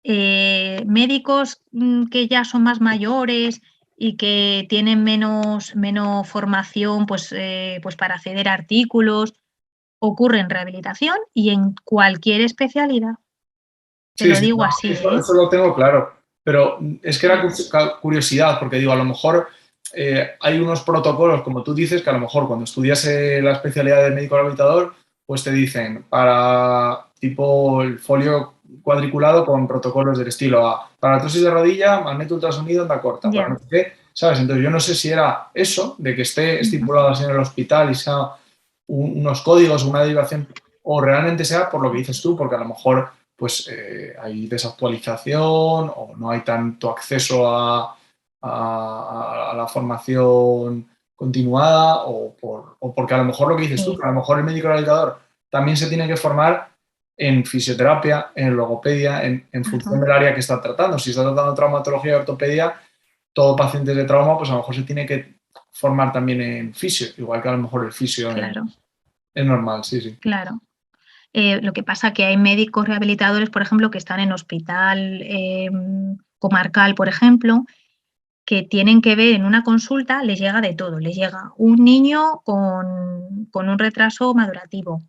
Médicos que ya son más mayores y que tienen menos formación pues para acceder a artículos, ocurre en rehabilitación y en cualquier especialidad. Te Sí, lo digo no, así, ¿eh? eso lo tengo claro. Pero es que era curiosidad, porque digo, a lo mejor hay unos protocolos, como tú dices, que a lo mejor cuando estudias la especialidad de médico rehabilitador, pues te dicen para tipo el folio cuadriculado con protocolos del estilo A. Para artrosis de rodilla, magneto ultrasonido, onda corta. Para Ya. no sé qué, ¿sabes? Entonces yo no sé si era eso, de que esté estipulado así en el hospital y sea unos códigos, una derivación, o realmente sea por lo que dices tú, porque a lo mejor pues hay desactualización o no hay tanto acceso a la formación continuada o porque a lo mejor lo que dices tú, Sí. que a lo mejor el médico rehabilitador también se tiene que formar en fisioterapia, en logopedia, en función del área que está tratando. Si está tratando traumatología y ortopedia, todo paciente de trauma, pues a lo mejor se tiene que formar también en fisio, igual que a lo mejor el fisio Claro, es normal, sí. claro. Lo que pasa que hay médicos rehabilitadores, por ejemplo, que están en hospital comarcal, por ejemplo, que tienen que ver en una consulta, les llega de todo. Les llega un niño con un retraso madurativo,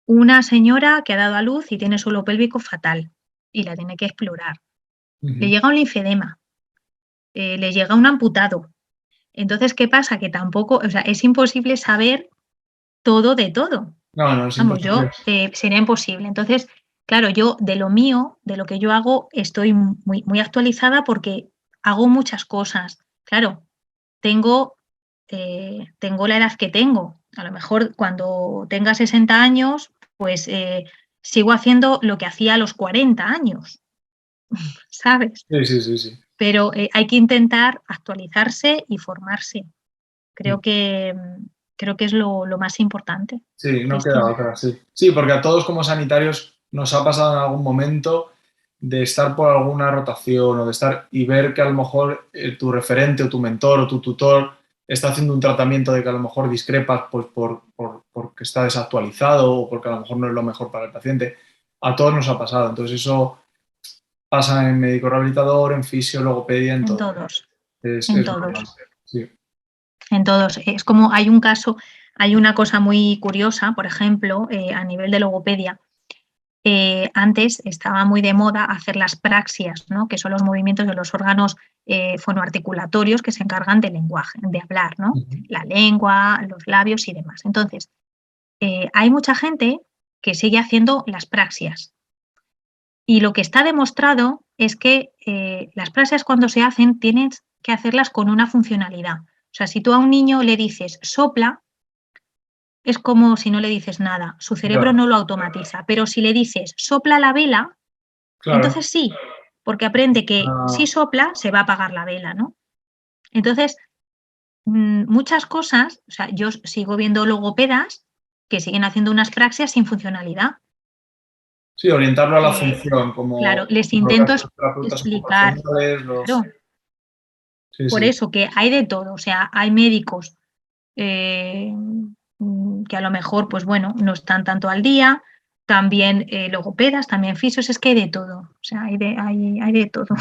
una señora que ha dado a luz y tiene suelo pélvico fatal y la tiene que explorar. Le llega un linfedema, le llega un amputado. Entonces, ¿qué pasa? Que tampoco, o sea, es imposible saber todo de todo. No, es Vamos, yo imposible. sería imposible. Entonces, claro, yo de lo mío, de lo que yo hago, estoy muy actualizada porque hago muchas cosas. Claro, tengo la edad que tengo. A lo mejor cuando tenga 60 años, pues sigo haciendo lo que hacía a los 40 años. ¿sabes? Sí, sí, sí, sí. Pero hay que intentar actualizarse y formarse. Mm. Creo que, creo que es lo más importante, Sí, no queda Cristina. otra, sí. Sí, porque a todos como sanitarios nos ha pasado en algún momento de estar por alguna rotación o de estar y ver que a lo mejor tu referente o tu mentor o tu tutor está haciendo un tratamiento de que a lo mejor discrepas pues, porque está desactualizado o porque a lo mejor no es lo mejor para el paciente. A todos nos ha pasado. Entonces eso pasa en médico rehabilitador, en fisio, logopedia, en En todo. todos, en Es normal. todos, Sí. en todos. Es como hay un caso, hay una cosa muy curiosa, por ejemplo, a nivel de logopedia. Antes estaba muy de moda hacer las praxias, ¿no? Que son los movimientos de los órganos fonoarticulatorios que se encargan del lenguaje, de hablar, ¿no? Ujú. La lengua, los labios y demás. Entonces, hay mucha gente que sigue haciendo las praxias. Y lo que está demostrado es que las praxias cuando se hacen tienes que hacerlas con una funcionalidad. O sea, si tú a un niño le dices sopla, es como si no le dices nada. Su cerebro Ya, no lo automatiza. Pero si le dices sopla la vela, claro. entonces sí, porque aprende que si Ah, sopla se va a apagar la vela, ¿no? Entonces, muchas cosas, o sea, yo sigo viendo logopedas que siguen haciendo unas praxias sin funcionalidad. sí, orientarlo a la Eh, función, como claro, les lo que intento hacen los terapeutas explicar, ocupacionales, claro, Sí, por sí. eso que hay de todo, o sea, hay médicos eh, que a lo mejor, pues bueno, no están tanto al día, también logopedas, también fisios, es que hay de todo, o sea, hay de todo.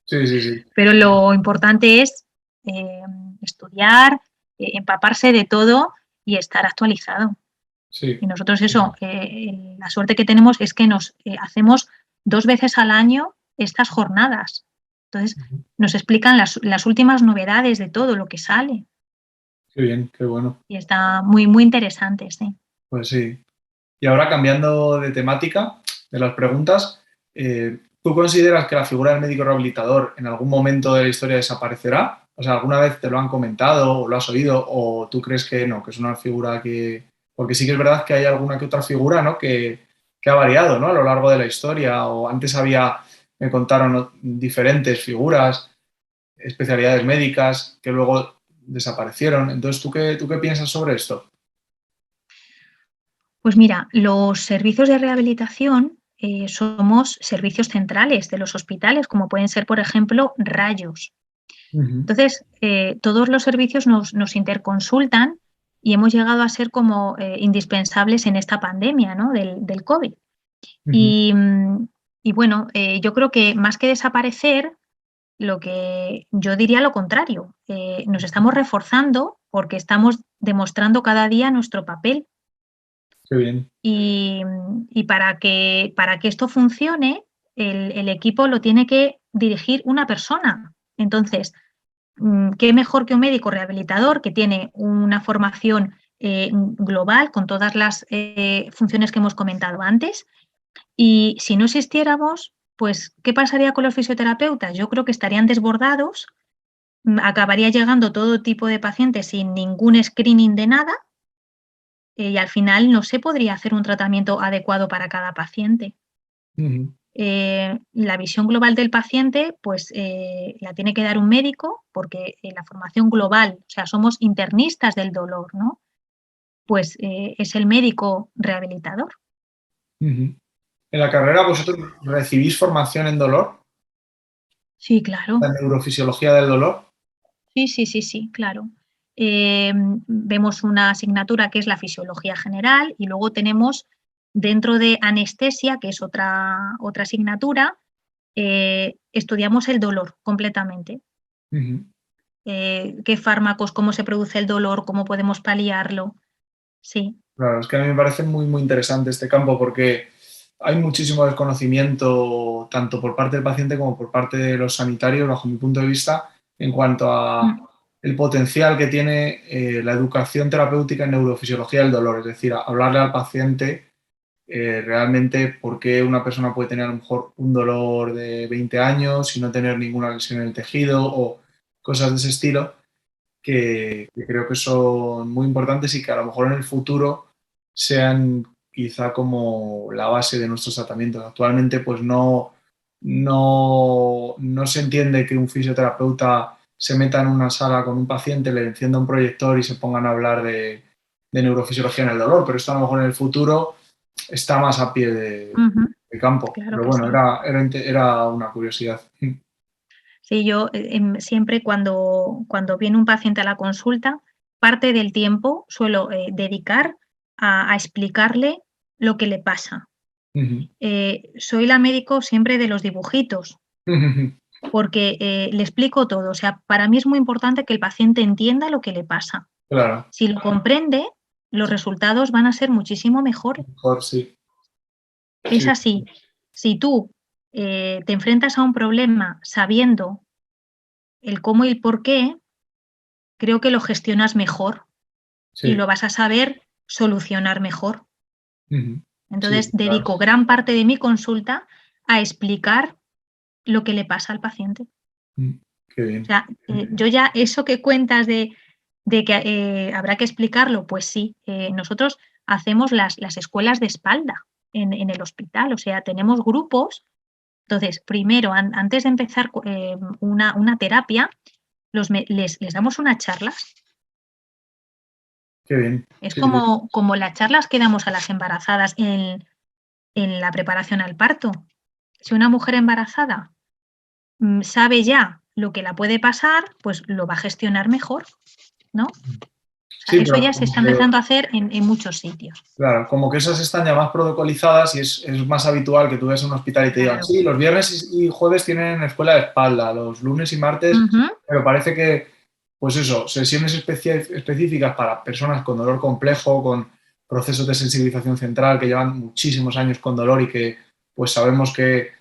Sí, sí, sí. Pero lo importante es eh, estudiar, empaparse de todo y estar actualizado. Sí. Y nosotros eso, la suerte que tenemos es que nos hacemos 2 veces al año estas jornadas. Entonces, Ujú. nos explican las últimas novedades de todo lo que sale. Qué bien, qué bueno. Y está muy, muy interesante, sí. Pues sí. Y ahora cambiando de temática, de las preguntas, ¿tú consideras que la figura del médico rehabilitador en algún momento de la historia desaparecerá? O sea, ¿alguna vez te lo han comentado o lo has oído o tú crees que no, que es una figura que... Porque sí que es verdad que hay alguna que otra figura, ¿no? que ha variado, ¿no? A lo largo de la historia o antes había, me contaron, ¿no? diferentes figuras, especialidades médicas que luego desaparecieron. Entonces, ¿tú qué piensas sobre esto? Pues mira, los servicios de rehabilitación somos servicios centrales de los hospitales, como pueden ser, por ejemplo, rayos. Ujú, Entonces, todos los servicios nos interconsultan y hemos llegado a ser como indispensables en esta pandemia, ¿no? del COVID. ujú. Y, y bueno, yo creo que más que desaparecer, lo que yo diría lo contrario, nos estamos reforzando porque estamos demostrando cada día nuestro papel. Qué bien. Y, y para que esto funcione, el equipo lo tiene que dirigir una persona. Entonces, qué mejor que un médico rehabilitador que tiene una formación global con todas las funciones que hemos comentado antes. Y si no existiéramos, pues, ¿qué pasaría con los fisioterapeutas? Yo creo que estarían desbordados, acabaría llegando todo tipo de pacientes sin ningún screening de nada y al final no se podría hacer un tratamiento adecuado para cada paciente. Ujú. La visión global del paciente, pues la tiene que dar un médico, porque la formación global, o sea, somos internistas del dolor, ¿no? Pues es el médico rehabilitador. Ujú. En la carrera vosotros recibís formación en dolor, Sí, claro. la neurofisiología del dolor. Sí, sí, sí, sí, claro. Vemos una asignatura que es la fisiología general y luego tenemos dentro de anestesia, que es otra asignatura, estudiamos el dolor completamente. Ujú. Qué fármacos, cómo se produce el dolor, cómo podemos paliarlo. Sí. Claro, es que a mí me parece muy, muy interesante este campo porque hay muchísimo desconocimiento tanto por parte del paciente como por parte de los sanitarios, bajo mi punto de vista, en cuanto a Mm. el potencial que tiene la educación terapéutica en neurofisiología del dolor, es decir, hablarle al paciente realmente por qué una persona puede tener a lo mejor un dolor de 20 años y no tener ninguna lesión en el tejido o cosas de ese estilo que creo que son muy importantes y que a lo mejor en el futuro sean quizá como la base de nuestros tratamientos. Actualmente pues no, no se entiende que un fisioterapeuta se meta en una sala con un paciente, le encienda un proyector y se pongan a hablar de neurofisiología en el dolor, pero esto a lo mejor en el futuro está más a pie de campo. Claro Pero que bueno, sí. era una curiosidad. Sí, yo siempre cuando viene un paciente a la consulta, parte del tiempo suelo dedicar a explicarle lo que le pasa. Soy la médico siempre de los dibujitos, porque le explico todo. O sea, para mí es muy importante que el paciente entienda lo que le pasa. Claro, Si lo comprende, los resultados van a ser muchísimo mejores. mejor sí. Es Sí, así. Si tú te enfrentas a un problema sabiendo el cómo y el por qué, creo que lo gestionas mejor y sí. lo vas a saber solucionar mejor. Sí, Entonces, claro. dedico gran parte de mi consulta a explicar lo que le pasa al paciente. Qué O bien. sea, yo ya eso que cuentas de que habrá que explicarlo, pues sí, nosotros hacemos las escuelas de espalda en el hospital, o sea, tenemos grupos. Entonces, primero, antes de empezar una terapia, les damos unas charlas. Qué bien. Es Sí, sí. como las charlas que damos a las embarazadas en la preparación al parto. Si una mujer embarazada sabe ya lo que la puede pasar, pues lo va a gestionar mejor, ¿no? O sea, Sí, eso pero ya se está empezando a hacer en muchos sitios. claro, como que esas están ya más protocolizadas y es más habitual que tú veas un hospital y te digan, Claro. sí, los viernes y jueves tienen escuela de espalda, los lunes y martes, Ujú. pero parece que, pues eso, sesiones específicas para personas con dolor complejo, con procesos de sensibilización central que llevan muchísimos años con dolor y que pues sabemos que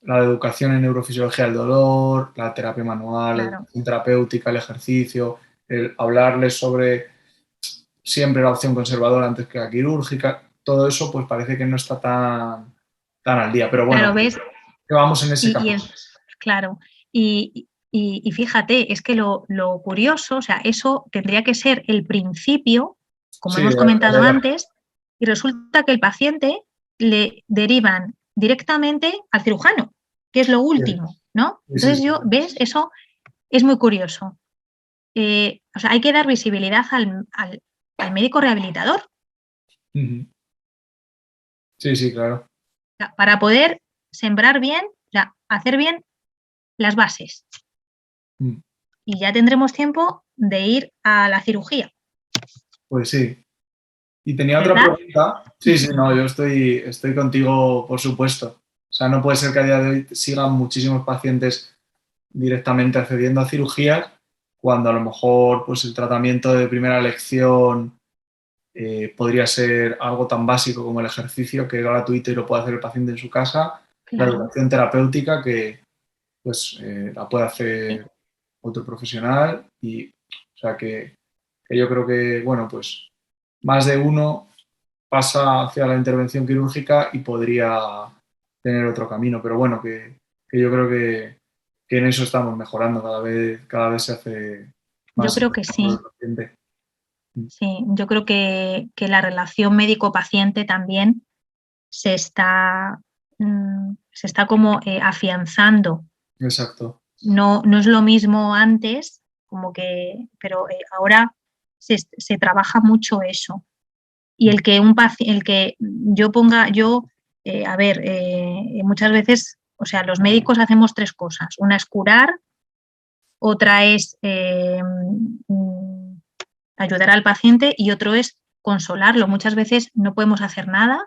la educación en neurofisiología del dolor, la terapia manual, la Claro. educación terapéutica, el ejercicio, el hablarles sobre siempre la opción conservadora antes que la quirúrgica, todo eso pues parece que no está tan al día, pero bueno, Claro, ¿ves? que vamos en ese Y camino. claro. Y fíjate, es que lo curioso, o sea, eso tendría que ser el principio, como Sí, hemos comentado antes, y resulta que el paciente le derivan directamente al cirujano, que es lo último, ¿no? sí, Entonces ¿ves? Eso es muy curioso. O sea, hay que dar visibilidad al médico rehabilitador sí, sí, claro. para poder sembrar bien, o sea, hacer bien las bases. Y ya tendremos tiempo de ir a la cirugía, Pues sí. Y tenía otra ¿verdad? pregunta. Sí, sí, no, yo estoy contigo, por supuesto. O sea, no puede ser que a día de hoy sigan muchísimos pacientes directamente accediendo a cirugías cuando a lo mejor pues el tratamiento de primera elección podría ser algo tan básico como el ejercicio, que es gratuito y lo puede hacer el paciente en su casa, la Claro, educación terapéutica que pues la puede sí. hacer otro profesional y o sea que yo creo que bueno pues más de uno pasa hacia la intervención quirúrgica y podría tener otro camino, pero bueno que yo creo que en eso estamos mejorando cada vez se hace Yo más creo que por el sí. paciente. Sí, yo creo que la relación médico-paciente también se está como afianzando. Exacto. No es lo mismo antes, como que, pero ahora se trabaja mucho eso. Y el que yo ponga, a ver, muchas veces, o sea, los médicos hacemos tres cosas. Una es curar, otra es ayudar al paciente y otro es consolarlo. Muchas veces no podemos hacer nada,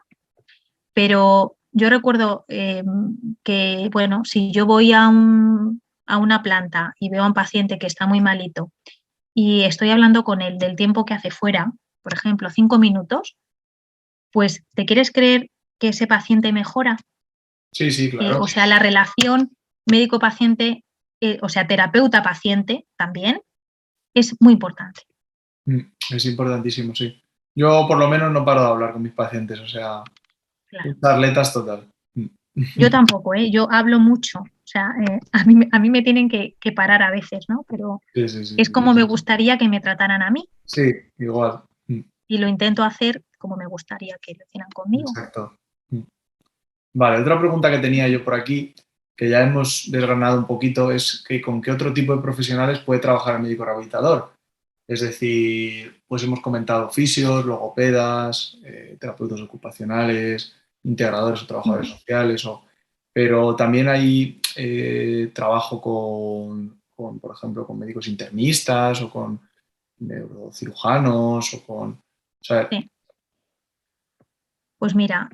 pero yo recuerdo que, bueno, si yo voy a una planta y veo a un paciente que está muy malito y estoy hablando con él del tiempo que hace fuera, por ejemplo, 5 minutos, pues ¿te quieres creer que ese paciente mejora? Sí, sí, claro. O sea, la relación médico-paciente, o sea, terapeuta-paciente también es muy importante. Es importantísimo, sí. Yo por lo menos no paro de hablar con mis pacientes, o sea, Claro. charletas total. Yo tampoco, ¿eh? Yo hablo mucho. O sea, a mí me tienen que parar a veces, ¿no? Pero Sí, sí, sí. es como me gustaría que me trataran a mí Sí, igual. y lo intento hacer como me gustaría que lo hicieran conmigo. Exacto. Vale, otra pregunta que tenía yo por aquí que ya hemos desgranado un poquito, es que con qué otro tipo de profesionales puede trabajar el médico rehabilitador. Es decir, pues hemos comentado fisios, logopedas, terapeutas ocupacionales, integradores o trabajadores sociales, pero también hay trabajo por ejemplo, con médicos internistas o con neurocirujanos o con... O sea, Sí. Pues mira,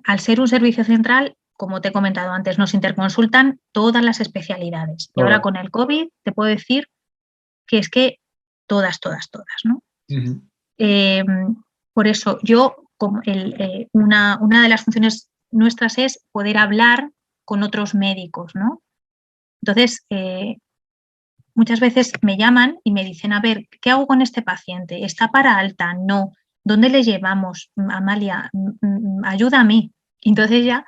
al ser un servicio central, como te he comentado antes, nos interconsultan todas las especialidades. Y ahora con el COVID te puedo decir que es que todas, ¿no? Uh-huh. Por eso una de las funciones nuestras es poder hablar con otros médicos, ¿no? Entonces, muchas veces me llaman y me dicen, a ver, ¿qué hago con este paciente? ¿Está para alta? No. ¿Dónde le llevamos? Amalia, ayúdame. Entonces ya,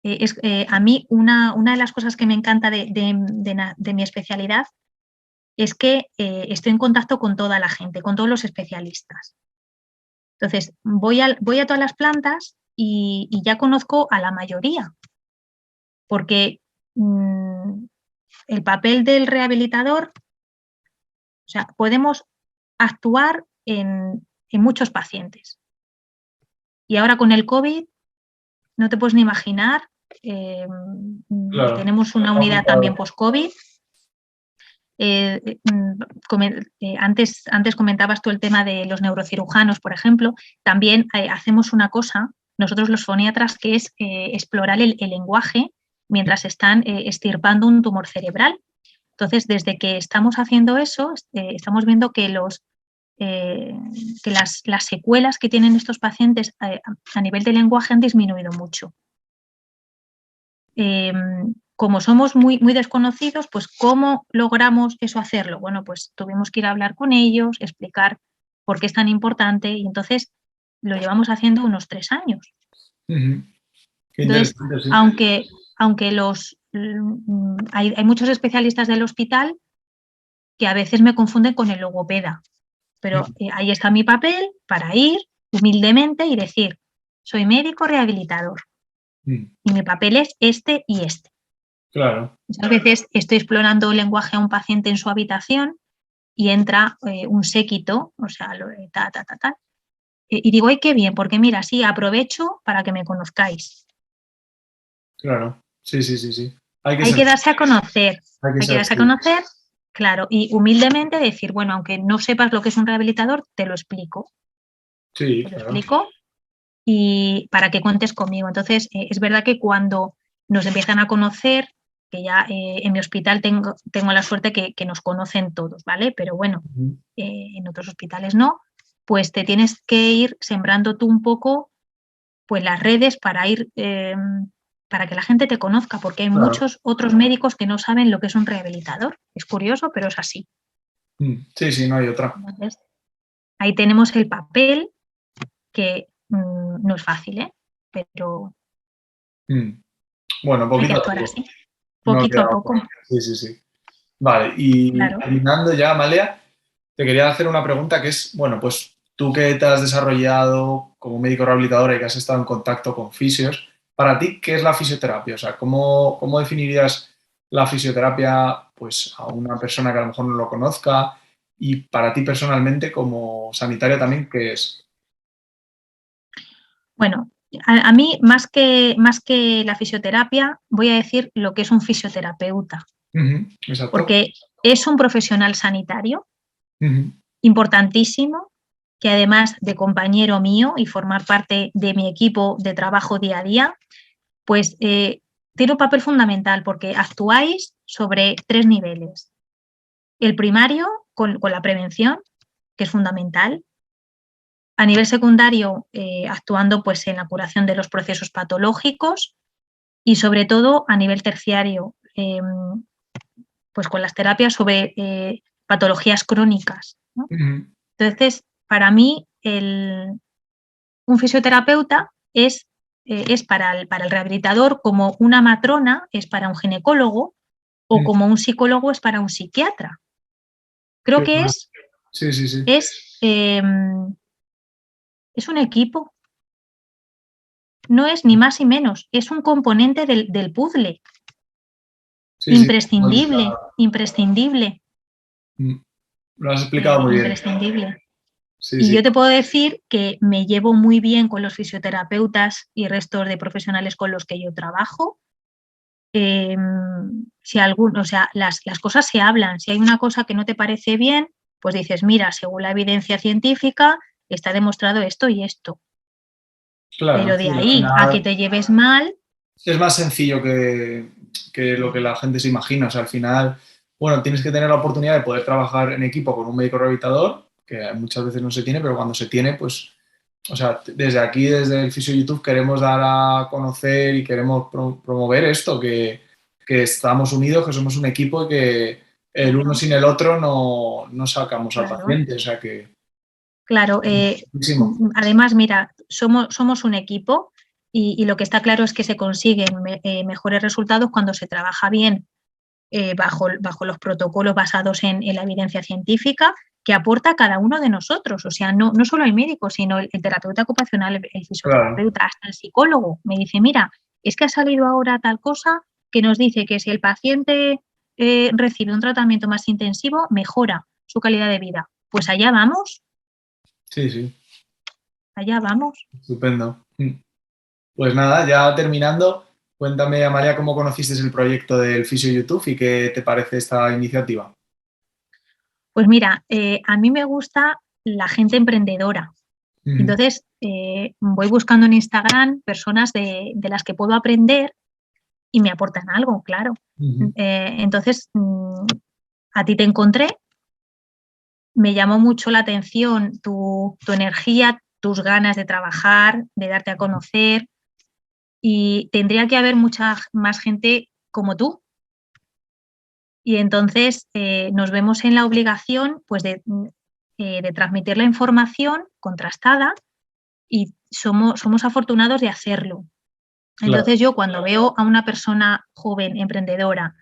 a mí una de las cosas que me encanta de mi especialidad es que estoy en contacto con toda la gente, con todos los especialistas. Entonces, voy a todas las plantas y ya conozco a la mayoría, porque el papel del rehabilitador, o sea, podemos actuar en muchos pacientes. Y ahora con el COVID, no te puedes ni imaginar, Claro. tenemos una unidad también post-COVID. Antes comentabas tú el tema de los neurocirujanos, por ejemplo. También hacemos una cosa, nosotros los foniatras, que es explorar el lenguaje mientras están extirpando un tumor cerebral. Entonces, desde que estamos haciendo eso, estamos viendo que las secuelas que tienen estos pacientes a nivel de lenguaje han disminuido mucho. Como somos muy, muy desconocidos, pues ¿cómo logramos eso hacerlo? Bueno, pues tuvimos que ir a hablar con ellos, explicar por qué es tan importante y entonces lo llevamos haciendo unos 3 años. Uh-huh. Qué entonces, interesante, sí. aunque hay muchos especialistas del hospital que a veces me confunden con el logopeda, pero ahí está mi papel para ir humildemente y decir, soy médico rehabilitador y mi papel es este y este. Claro. Muchas veces estoy explorando el lenguaje a un paciente en su habitación y entra un séquito, o sea, y digo, ¡ay, qué bien! Porque mira, sí, aprovecho para que me conozcáis. Claro, sí. Hay que darse a conocer, hay que darse a conocer, claro, y humildemente decir, bueno, aunque no sepas lo que es un rehabilitador, te lo explico. Sí, te lo claro. explico y para que cuentes conmigo. Entonces, es verdad que cuando nos empiezan a conocer, que ya en mi hospital tengo la suerte que nos conocen todos, ¿vale? Pero bueno, en otros hospitales no, pues te tienes que ir sembrando tú un poco pues las redes para ir para que la gente te conozca, porque hay muchos otros médicos que no saben lo que es un rehabilitador. Es curioso, pero es así. Sí, no hay otra. Entonces, ahí tenemos el papel que no es fácil, ¿eh? Pero bueno, hay que poquito a actuar poco. así, No poquito a queda poco. otra. Sí. Vale, y Claro. terminando ya, Amalia, te quería hacer una pregunta que es, bueno, pues tú que te has desarrollado como médico rehabilitador y que has estado en contacto con fisios, para ti, ¿qué es la fisioterapia? O sea, ¿cómo definirías la fisioterapia pues, a una persona que a lo mejor no lo conozca? Y para ti personalmente, como sanitario también, ¿qué es? Bueno, a mí, más que la fisioterapia, voy a decir lo que es un fisioterapeuta, Exacto. porque es un profesional sanitario importantísimo, que además de compañero mío y formar parte de mi equipo de trabajo día a día, pues tiene un papel fundamental porque actuáis sobre 3 niveles. El primario, con la prevención, que es fundamental. A nivel secundario, actuando pues, en la curación de los procesos patológicos y sobre todo a nivel terciario, pues con las terapias sobre patologías crónicas, ¿no? Entonces, para mí, un fisioterapeuta es para el rehabilitador como una matrona es para un ginecólogo o como un psicólogo es para un psiquiatra. Creo que Sí. es un equipo. No es ni más ni menos, es un componente del puzzle. Sí, sí, Imprescindible, imprescindible, lo has explicado muy bien. imprescindible. Sí, Y sí. yo te puedo decir que me llevo muy bien con los fisioterapeutas y restos de profesionales con los que yo trabajo. Si o sea, las cosas se hablan. Si hay una cosa que no te parece bien, pues dices, mira, según la evidencia científica, está demostrado esto y esto. Claro, Pero sí, de al ahí a que final te lleves mal, es más sencillo que lo que la gente se imagina. O sea, al final, bueno, tienes que tener la oportunidad de poder trabajar en equipo con un médico rehabilitador, que muchas veces no se tiene, pero cuando se tiene, pues, o sea, desde aquí, desde el Fisio YouTube, queremos dar a conocer y queremos promover esto, que estamos unidos, que somos un equipo y que el uno sin el otro no sacamos al claro, paciente. O sea que, claro. muchísimo. Además, mira, somos un equipo y lo que está claro es que se consiguen mejores resultados cuando se trabaja bien bajo los protocolos basados en la evidencia científica que aporta cada uno de nosotros. O sea, no solo el médico, sino el terapeuta ocupacional, el Claro, fisioterapeuta, hasta el psicólogo. Me dice, mira, es que ha salido ahora tal cosa que nos dice que si el paciente recibe un tratamiento más intensivo, mejora su calidad de vida. Pues sí, sí, allá vamos. estupendo. Pues nada, ya terminando, cuéntame, Amalia, cómo conociste el proyecto del Fisio YouTube y qué te parece esta iniciativa. Pues mira, a mí me gusta la gente emprendedora. Ujú, Entonces, voy buscando en Instagram personas de las que puedo aprender y me aportan algo, claro. ujú. Entonces, a ti te encontré, me llamó mucho la atención tu energía, tus ganas de trabajar, de darte a conocer y tendría que haber mucha más gente como tú. Y entonces nos vemos en la obligación pues, de transmitir la información contrastada y somos afortunados de hacerlo. Claro. Entonces yo cuando veo a una persona joven, emprendedora,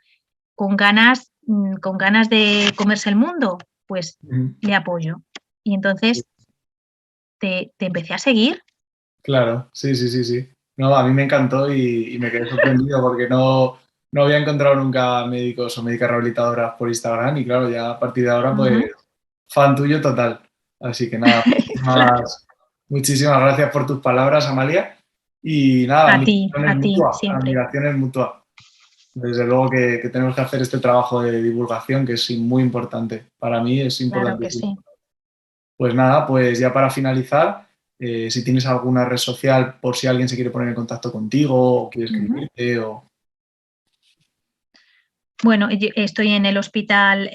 con ganas de comerse el mundo, pues Ujú. le apoyo. Y entonces te empecé a seguir. Claro, sí, sí, sí, sí. No, a mí me encantó y me quedé sorprendido porque no había encontrado nunca médicos o médicas rehabilitadoras por Instagram y claro, ya a partir de ahora, pues, Ujú. fan tuyo total. Así que nada, Claro. muchísimas gracias por tus palabras, Amalia. Y nada, A ti, siempre. admiración es mutua. Desde luego que tenemos que hacer este trabajo de divulgación que es muy importante. Para mí es Claro que importantísimo. sí. Pues nada, pues ya para finalizar, si tienes alguna red social por si alguien se quiere poner en contacto contigo o quiere Ujú. escribirte o... Bueno, yo estoy en el Hospital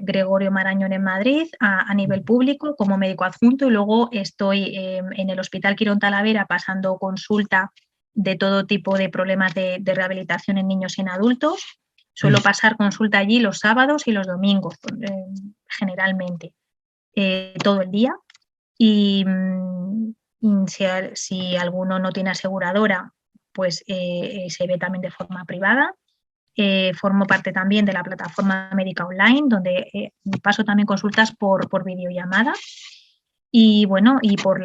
Gregorio Marañón en Madrid a nivel público como médico adjunto y luego estoy en el Hospital Quirón Talavera pasando consulta de todo tipo de problemas de rehabilitación en niños y en adultos. Suelo pasar consulta allí los sábados y los domingos, generalmente, todo el día. Y si alguno no tiene aseguradora, pues se ve también de forma privada. Formo parte también de la plataforma médica online, donde paso también consultas por videollamada. Y bueno, y por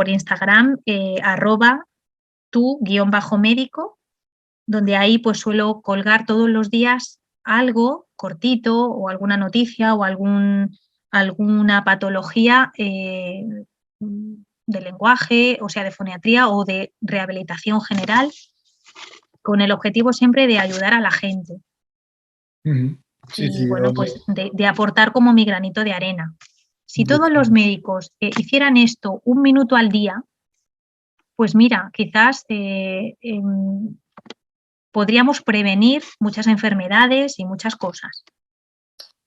Instagram, @tu_médico, donde ahí pues suelo colgar todos los días algo cortito o alguna noticia o alguna patología de lenguaje, o sea, de foniatría o de rehabilitación general, con el objetivo siempre de ayudar a la gente. Ujú. Sí, Y sí, bueno, pues de aportar como mi granito de arena. Si yo- todos los médicos hicieran esto 1 minuto al día, pues mira, quizás podríamos prevenir muchas enfermedades y muchas cosas,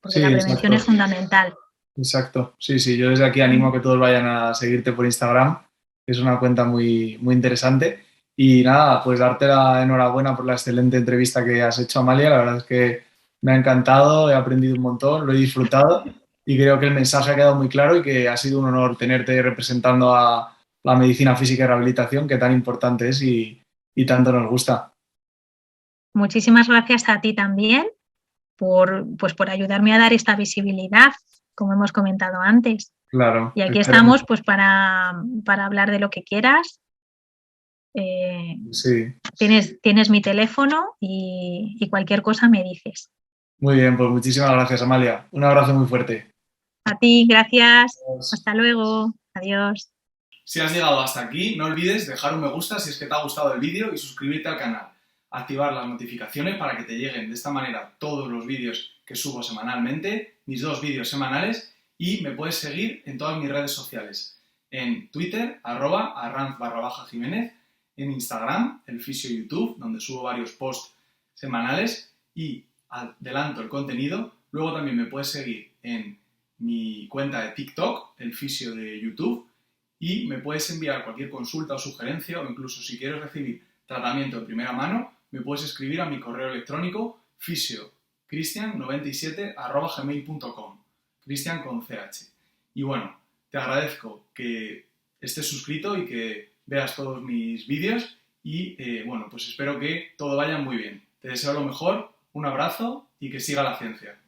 porque sí, la prevención exacto, es fundamental. exacto. Sí, sí, yo desde aquí animo a que todos vayan a seguirte por Instagram, que es una cuenta muy, muy interesante. Y nada, pues darte la enhorabuena por la excelente entrevista que has hecho, Amalia. La verdad es que me ha encantado, he aprendido un montón, lo he disfrutado y creo que el mensaje ha quedado muy claro y que ha sido un honor tenerte representando a la medicina física y rehabilitación, que tan importante es y tanto nos gusta. Muchísimas gracias a ti también por ayudarme a dar esta visibilidad, como hemos comentado antes. Claro, Y aquí esperemos. estamos pues para hablar de lo que quieras Sí. Tienes mi teléfono y cualquier cosa me dices. Muy bien, pues muchísimas gracias, Amalia. Un abrazo muy fuerte. A ti, gracias. Adiós. Hasta luego. Adiós. Si has llegado hasta aquí, no olvides dejar un me gusta si es que te ha gustado el vídeo y suscribirte al canal. Activar las notificaciones para que te lleguen de esta manera todos los vídeos que subo semanalmente, mis 2 vídeos semanales, y me puedes seguir en todas mis redes sociales. En Twitter, @arranz_Jiménez, en Instagram, el Fisio YouTube, donde subo varios posts semanales y adelanto el contenido. Luego también me puedes seguir en mi cuenta de TikTok, el Fisio de YouTube, y me puedes enviar cualquier consulta o sugerencia, o incluso si quieres recibir tratamiento de primera mano, me puedes escribir a mi correo electrónico fisiocristian97@gmail.com, Cristian con CH. Y bueno, te agradezco que estés suscrito y que veas todos mis vídeos y bueno, pues espero que todo vaya muy bien. Te deseo lo mejor, un abrazo y que siga la ciencia.